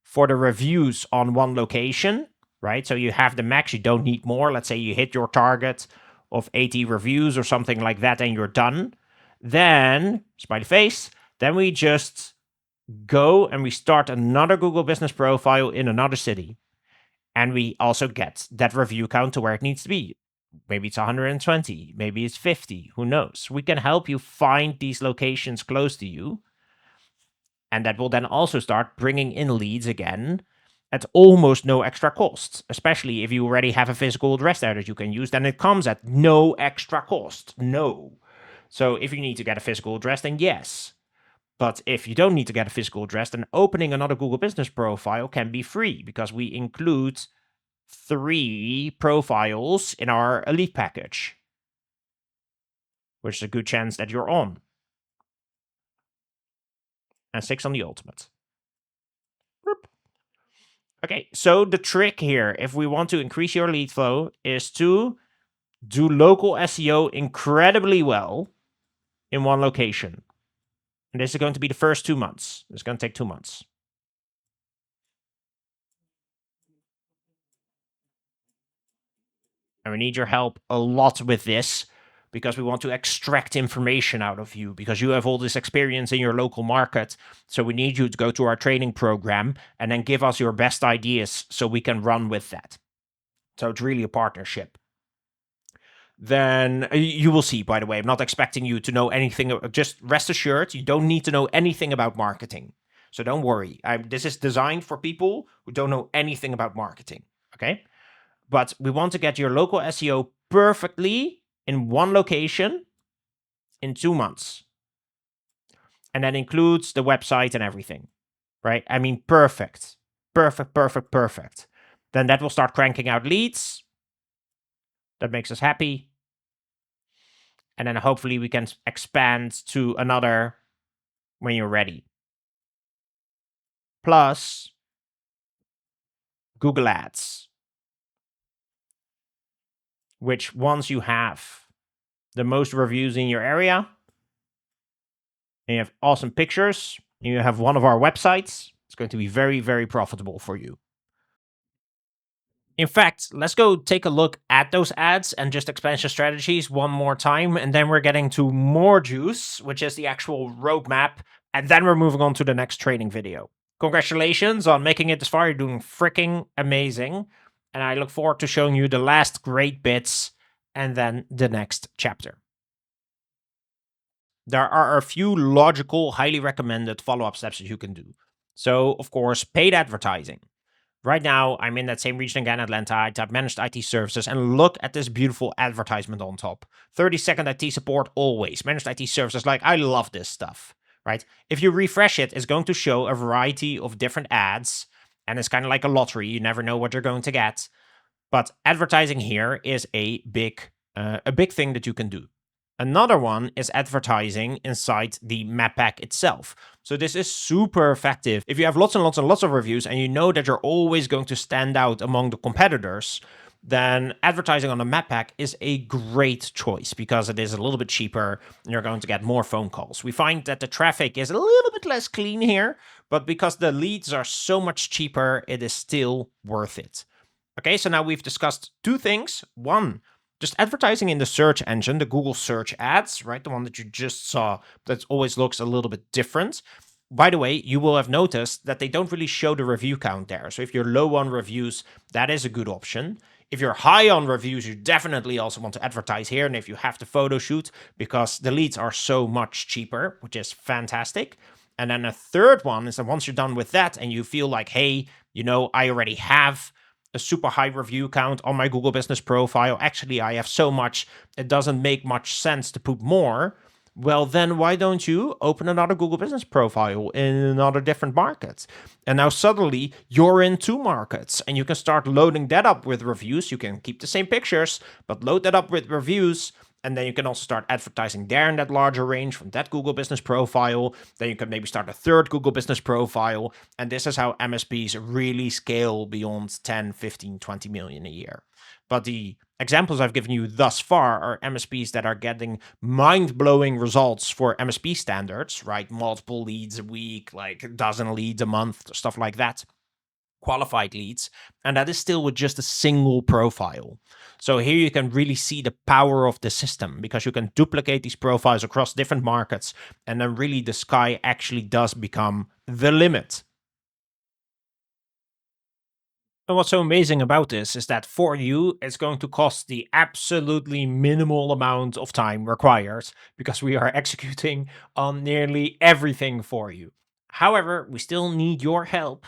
for the reviews on one location, right? So you have the max, you don't need more. Let's say you hit your target of 80 reviews or something like that and you're done. Then, smiley face, then we just go and we start another Google Business profile in another city. And we also get that review count to where it needs to be. Maybe it's 120, maybe it's 50, who knows? We can help you find these locations close to you. And that will then also start bringing in leads again at almost no extra cost, especially if you already have a physical address there that you can use, then it comes at no extra cost. No. So if you need to get a physical address, then yes. But if you don't need to get a physical address, then opening another Google Business profile can be free because we include 3 profiles in our Elite package, which is a good chance that you're on. And 6 on the Ultimate. Okay, so the trick here, if we want to increase your lead flow, is to do local SEO incredibly well in one location. And this is going to be the first 2 months. It's going to take 2 months. And we need your help a lot with this because we want to extract information out of you because you have all this experience in your local market. So we need you to go to our training program and then give us your best ideas so we can run with that. So it's really a partnership. Then you will see, by the way, I'm not expecting you to know anything. Just rest assured, you don't need to know anything about marketing. So don't worry. This is designed for people who don't know anything about marketing. Okay? But we want to get your local SEO perfectly in one location in 2 months. And that includes the website and everything, right? I mean, perfect. Perfect. Then that will start cranking out leads. That makes us happy. And then hopefully we can expand to another when you're ready. Plus, Google Ads, which once you have the most reviews in your area, and you have awesome pictures, and you have one of our websites, it's going to be very, very profitable for you. In fact, let's go take a look at those ads and just expansion strategies one more time, and then we're getting to more juice, which is the actual roadmap, and then we're moving on to the next training video. Congratulations on making it this far. You're doing freaking amazing, and I look forward to showing you the last great bits and then the next chapter. There are a few logical, highly recommended follow-up steps that you can do. So, of course, paid advertising. Right now, I'm in that same region again, Atlanta. I type managed IT services and look at this beautiful advertisement on top. 30-second IT support always. Managed IT services, like, I love this stuff, right? If you refresh it, it's going to show a variety of different ads, and it's kind of like a lottery. You never know what you're going to get. But advertising here is a big thing that you can do. Another one is advertising inside the map pack itself. So this is super effective. If you have lots and lots of reviews and you know that you're always going to stand out among the competitors, then advertising on the map pack is a great choice because it is a little bit cheaper and you're going to get more phone calls. We find that the traffic is a little bit less clean here, but because the leads are so much cheaper, it is still worth it. Okay, so now we've discussed 2 things. One, just advertising in the search engine, the Google search ads, right? The one that you just saw that always looks a little bit different. By the way, you will have noticed that they don't really show the review count there. So if you're low on reviews, that is a good option. If you're high on reviews, you definitely also want to advertise here. And if you have to photo shoot, because the leads are so much cheaper, which is fantastic. And then a third one is that once you're done with that and you feel like, hey, I already have a super high review count on my Google Business profile. Actually, I have so much, it doesn't make much sense to put more. Well, then why don't you open another Google Business profile in another different market? And now suddenly you're in two markets and you can start loading that up with reviews. You can keep the same pictures, but load that up with reviews. And then you can also start advertising there in that larger range from that Google Business profile. Then you can maybe start a third Google Business profile. And this is how MSPs really scale beyond 10, 15, 20 million a year. But the examples I've given you thus far are MSPs that are getting mind-blowing results for MSP standards, right? Multiple leads a week, like a dozen leads a month, stuff like that. Qualified leads, and that is still with just a single profile. So here you can really see the power of the system, because you can duplicate these profiles across different markets, and then really the sky actually does become the limit. And what's so amazing about this is that for you, it's going to cost the absolutely minimal amount of time required, because we are executing on nearly everything for you. However, we still need your help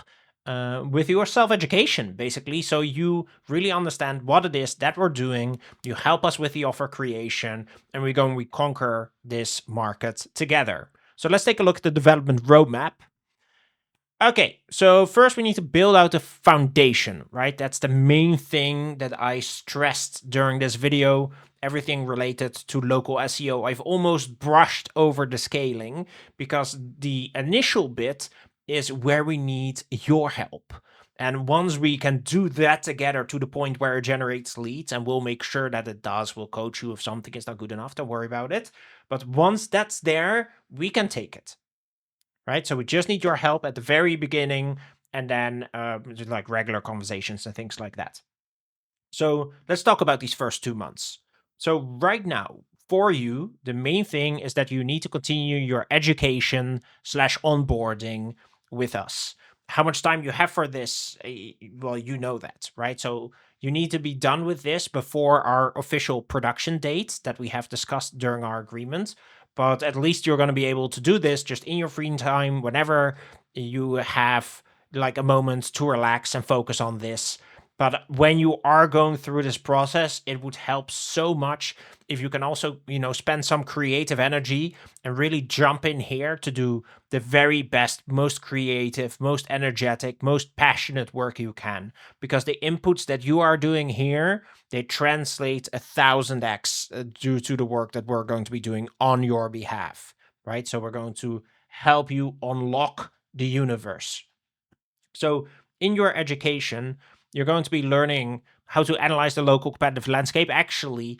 with your self education, basically, so you really understand what it is that we're doing. You help us with the offer creation, and we conquer this market together. So let's take a look at the development roadmap. Okay, so first we need to build out a foundation, right? That's the main thing that I stressed during this video. Everything related to local SEO. I've almost brushed over the scaling, because the initial bit is where we need your help. And once we can do that together to the point where it generates leads, and we'll make sure that it does, we'll coach you if something is not good enough, don't worry about it. But once that's there, we can take it. Right? So we just need your help at the very beginning, and then just like regular conversations and things like that. So let's talk about these first 2 months. So right now, for you, the main thing is that you need to continue your education slash onboarding with us. How much time you have for this, well, you know that, right? So you need to be done with this before our official production date that we have discussed during our agreement. But at least you're going to be able to do this just in your free time, whenever you have like a moment to relax and focus on this. But when you are going through this process, it would help so much if you can also, spend some creative energy and really jump in here to do the very best, most creative, most energetic, most passionate work you can. Because the inputs that you are doing here, they translate 1,000x due to the work that we're going to be doing on your behalf, right? So we're going to help you unlock the universe. So in your education, you're going to be learning how to analyze the local competitive landscape. Actually,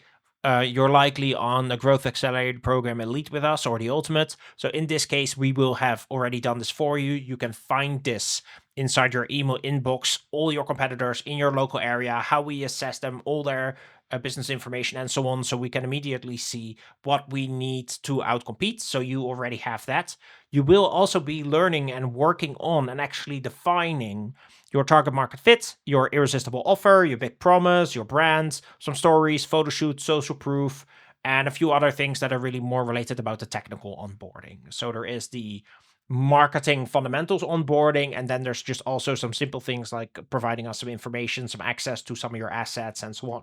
you're likely on the Growth Accelerated Program Elite with us, or the Ultimate. So in this case, we will have already done this for you. You can find this inside your email inbox, all your competitors in your local area, how we assess them, all their business information, and so on. So we can immediately see what we need to outcompete. So you already have that. You will also be learning and working on and actually defining your target market fit, your irresistible offer, your big promise, your brand, some stories, photo shoots, social proof, and a few other things that are really more related about the technical onboarding. So there is the marketing fundamentals onboarding, and then there's just also some simple things like providing us some information, some access to some of your assets, and so on.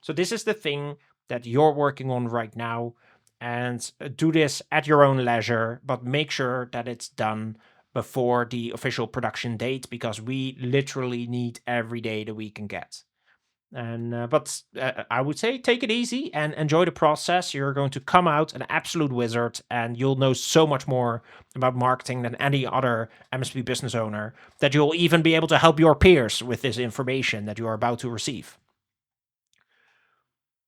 So this is the thing that you're working on right now, and do this at your own leisure, but make sure that it's done before the official production date, because we literally need every day that we can get. And but I would say take it easy and enjoy the process. You're going to come out an absolute wizard, and you'll know so much more about marketing than any other MSP business owner, that you'll even be able to help your peers with this information that you are about to receive.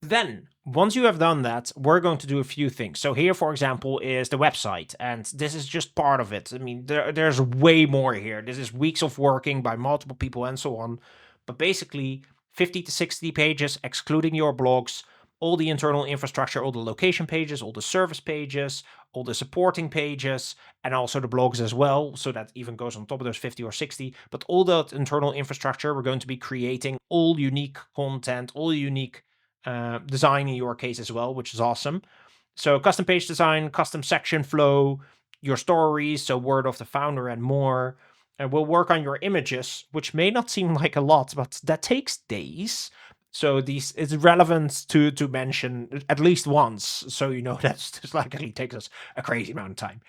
Then, once you have done that, we're going to do a few things. So here, for example, is the website, and this is just part of it. I mean, there's way more here. This is weeks of working by multiple people and so on. But basically, 50 to 60 pages, excluding your blogs, all the internal infrastructure, all the location pages, all the service pages, all the supporting pages, and also the blogs as well. So that even goes on top of those 50 or 60. But all that internal infrastructure, we're going to be creating all unique content, all unique design in your case as well, which is awesome. So custom page design, custom section flow, your stories, so word of the founder and more. And we'll work on your images, which may not seem like a lot, but that takes days. So these it's relevant to mention at least once, so you know that this likely takes us a crazy amount of time.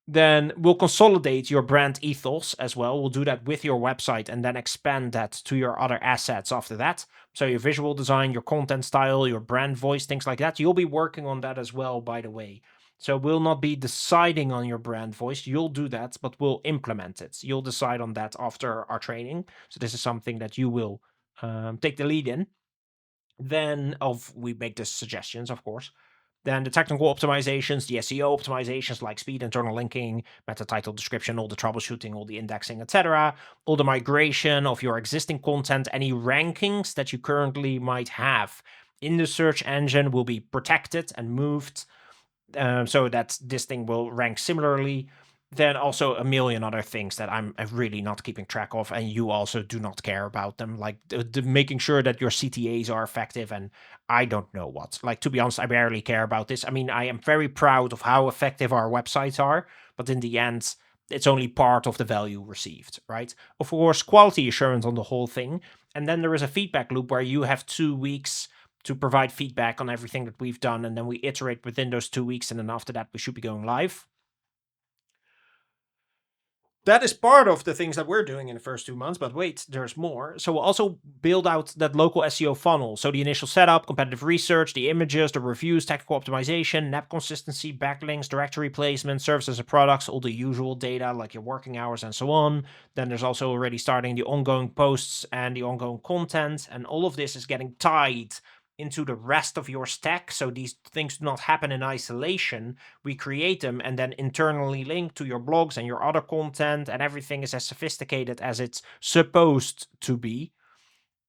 Then we'll consolidate your brand ethos as well. We'll do that with your website and then expand that to your other assets after that. So your visual design, your content style, your brand voice, things like that. You'll be working on that as well, by the way. So we'll not be deciding on your brand voice. You'll do that, but we'll implement it. You'll decide on that after our training. So this is something that you will take the lead in. Then we make the suggestions, of course. Then the technical optimizations, the SEO optimizations like speed, internal linking, meta title description, all the troubleshooting, all the indexing, etc. All the migration of your existing content, any rankings that you currently might have in the search engine will be protected and moved so that this thing will rank similarly. Then also a million other things that I'm really not keeping track of, and you also do not care about them, like making sure that your CTAs are effective, and I don't know what. Like, to be honest, I barely care about this. I mean, I am very proud of how effective our websites are, but in the end, it's only part of the value received, right? Of course, quality assurance on the whole thing, and then there is a feedback loop where you have 2 weeks to provide feedback on everything that we've done, and then we iterate within those 2 weeks, and then after that, we should be going live. That is part of the things that we're doing in the first 2 months, but wait, there's more. So we'll also build out that local SEO funnel. So the initial setup, competitive research, the images, the reviews, technical optimization, NAP consistency, backlinks, directory placement, services and products, all the usual data like your working hours and so on. Then there's also already starting the ongoing posts and the ongoing content. And all of this is getting tied into the rest of your stack. So these things do not happen in isolation. We create them and then internally link to your blogs and your other content, and everything is as sophisticated as it's supposed to be.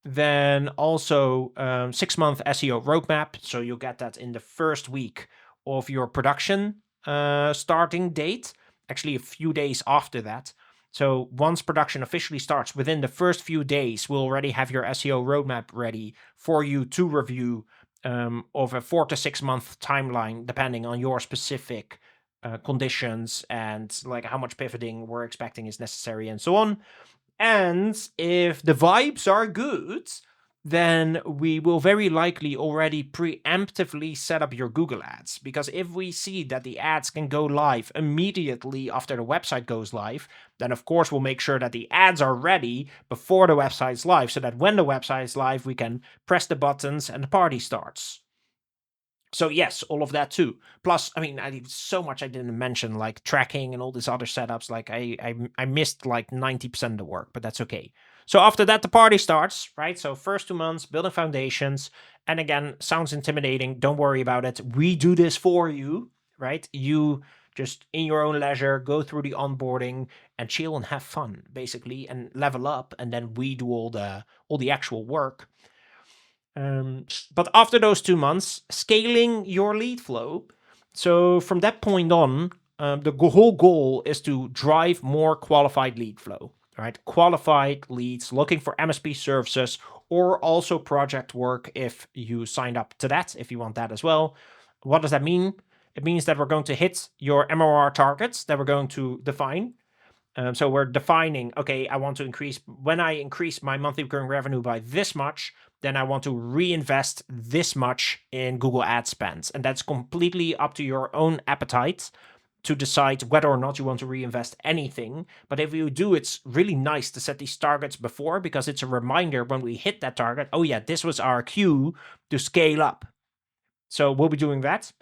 Then also 6-month SEO roadmap. So you'll get that in the first week of your production starting date, actually a few days after that. So once production officially starts, within the first few days, we'll already have your SEO roadmap ready for you to review of a 4 to 6 month timeline, depending on your specific conditions and like how much pivoting we're expecting is necessary and so on. And if the vibes are good, then we will very likely already preemptively set up your Google ads. Because if we see that the ads can go live immediately after the website goes live, then of course we'll make sure that the ads are ready before the website's live, so that when the website's live, we can press the buttons and the party starts. So yes, all of that too. Plus, I mean, so much I didn't mention, like tracking and all these other setups. Like I missed like 90% of the work, but that's okay. So after that, the party starts, right? So first 2 months, building foundations. And again, sounds intimidating. Don't worry about it. We do this for you, right? You just in your own leisure, go through the onboarding and chill and have fun, basically, and level up. And then we do all the actual work. But after those 2 months, scaling your lead flow. So from that point on, the whole goal is to drive more qualified lead flow, right? Qualified leads looking for MSP services or also project work if you signed up to that, if you want that as well. What does that mean? It means that we're going to hit your MRR targets that we're going to define. So we're defining, okay, when I increase my monthly recurring revenue by this much, then I want to reinvest this much in Google ad spend. And that's completely up to your own appetite to decide whether or not you want to reinvest anything. But if you do, it's really nice to set these targets before, because it's a reminder when we hit that target, oh yeah, this was our cue to scale up. So we'll be doing that.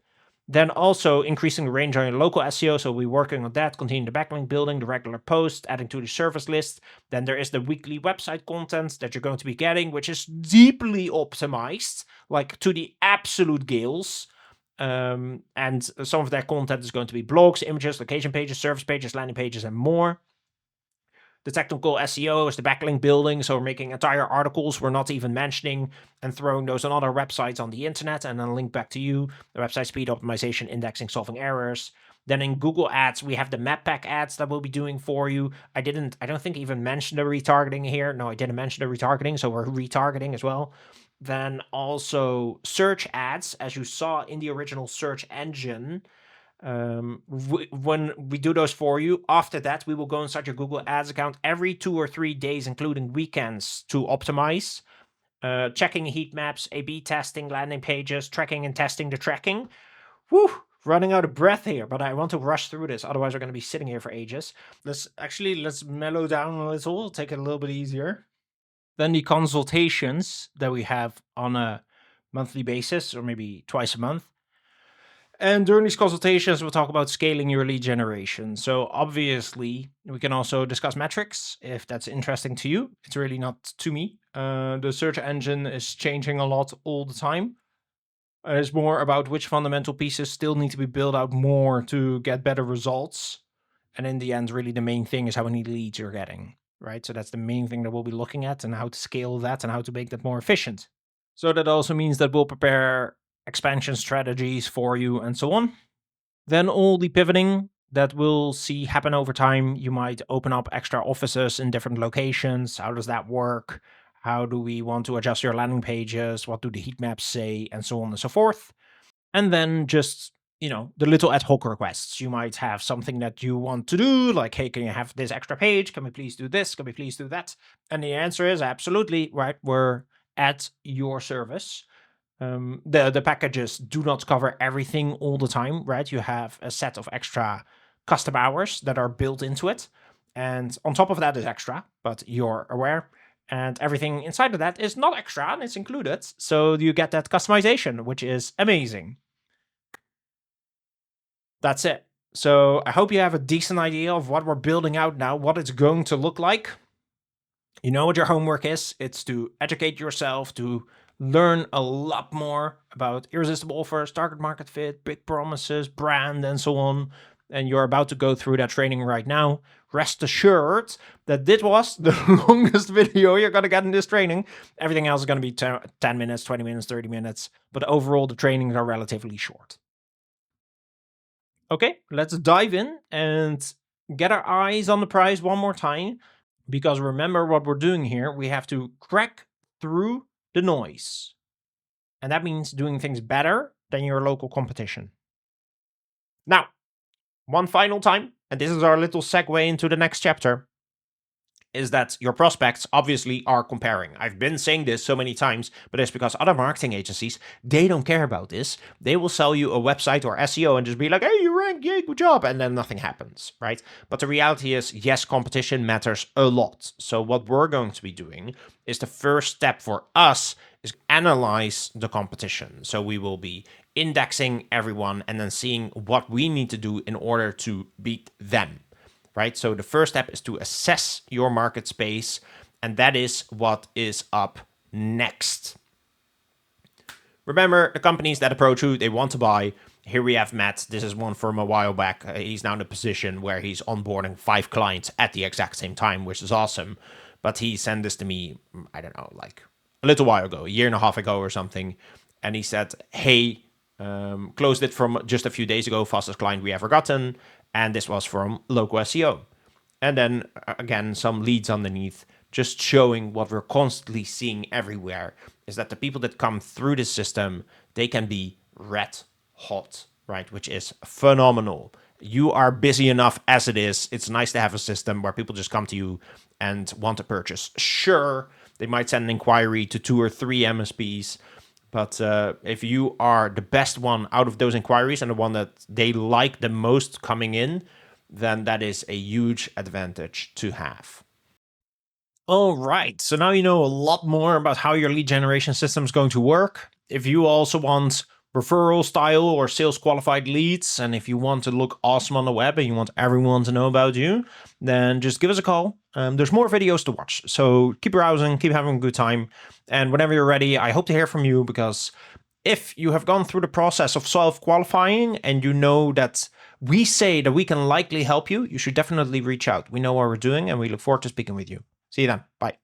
Then also increasing the range on your local SEO. So we're working on that, continue the backlink building, the regular post, adding to the service list. Then there is the weekly website content that you're going to be getting, which is deeply optimized, like to the absolute gills. And some of that content is going to be blogs, images, location pages, service pages, landing pages, and more. The technical SEO is the backlink building, so we're making entire articles we're not even mentioning and throwing those on other websites on the internet and then link back to you. The website speed optimization, indexing, solving errors. Then in Google Ads, we have the map pack ads that we'll be doing for you. I don't think even mention the retargeting here. No, I didn't mention the retargeting, so we're retargeting as well. Then also search ads, as you saw in the original search engine. When we do those for you, after that, we will go inside your Google Ads account every 2 or 3 days, including weekends, to optimize, checking heat maps, A/B testing, landing pages, tracking and testing the tracking. Whew, running out of breath here, but I want to rush through this. Otherwise, we're going to be sitting here for ages. Let's mellow down a little, take it a little bit easier. Then the consultations that we have on a monthly basis, or maybe twice a month. And during these consultations, we'll talk about scaling your lead generation. So obviously, we can also discuss metrics if that's interesting to you. It's really not to me. The search engine is changing a lot all the time. It's more about which fundamental pieces still need to be built out more to get better results. And in the end, really the main thing is how many leads you're getting, right? So that's the main thing that we'll be looking at, and how to scale that and how to make that more efficient. So that also means that we'll prepare expansion strategies for you and so on. Then all the pivoting that we'll see happen over time. You might open up extra offices in different locations. How does that work? How do we want to adjust your landing pages? What do the heat maps say? And so on and so forth. And then just, the little ad hoc requests. You might have something that you want to do, like, hey, can you have this extra page? Can we please do this? Can we please do that? And the answer is absolutely, right? We're at your service. The packages do not cover everything all the time, right? You have a set of extra custom hours that are built into it. And on top of that is extra, but you're aware. And everything inside of that is not extra, and it's included. So you get that customization, which is amazing. That's it. So I hope you have a decent idea of what we're building out now, what it's going to look like. You know what your homework is. It's to educate yourself, to learn a lot more about irresistible offers, target market fit, big promises, brand, and so on. And you're about to go through that training right now. Rest assured that this was the longest video you're going to get in this training. Everything else is going to be 10 minutes, 20 minutes, 30 minutes. But overall, the trainings are relatively short. Okay, let's dive in and get our eyes on the prize one more time. Because remember what we're doing here. We have to crack through the noise. And that means doing things better than your local competition. Now, one final time, and this is our little segue into the next chapter, is that your prospects obviously are comparing. I've been saying this so many times, but it's because other marketing agencies, they don't care about this. They will sell you a website or SEO and just be like, hey, you ranked, yay, good job, and then nothing happens, right? But the reality is, yes, competition matters a lot. So what we're going to be doing is the first step for us is analyze the competition. So we will be indexing everyone and then seeing what we need to do in order to beat them. Right? So the first step is to assess your market space, and that is what is up next. Remember, the companies that approach you, they want to buy. Here we have Matt. This is one from a while back. He's now in a position where he's onboarding 5 clients at the exact same time, which is awesome. But he sent this to me, I don't know, like a little while ago, a year and a half ago or something. And he said, hey, closed it from just a few days ago, fastest client we ever gotten. And this was from local SEO. And then again, some leads underneath, just showing what we're constantly seeing everywhere is that the people that come through this system, they can be red hot, right? Which is phenomenal. You are busy enough as it is. It's nice to have a system where people just come to you and want to purchase. Sure, they might send an inquiry to 2 or 3 MSPs, but if you are the best one out of those inquiries and the one that they like the most coming in, then that is a huge advantage to have. All right, so now you know a lot more about how your lead generation system is going to work. If you also want referral style or sales qualified leads, and if you want to look awesome on the web and you want everyone to know about you, then just give us a call. There's more videos to watch, so keep browsing, keep having a good time, and whenever you're ready, I hope to hear from you, because if you have gone through the process of self-qualifying and you know that we say that we can likely help you, you should definitely reach out. We know what we're doing and we look forward to speaking with you. See you then. Bye.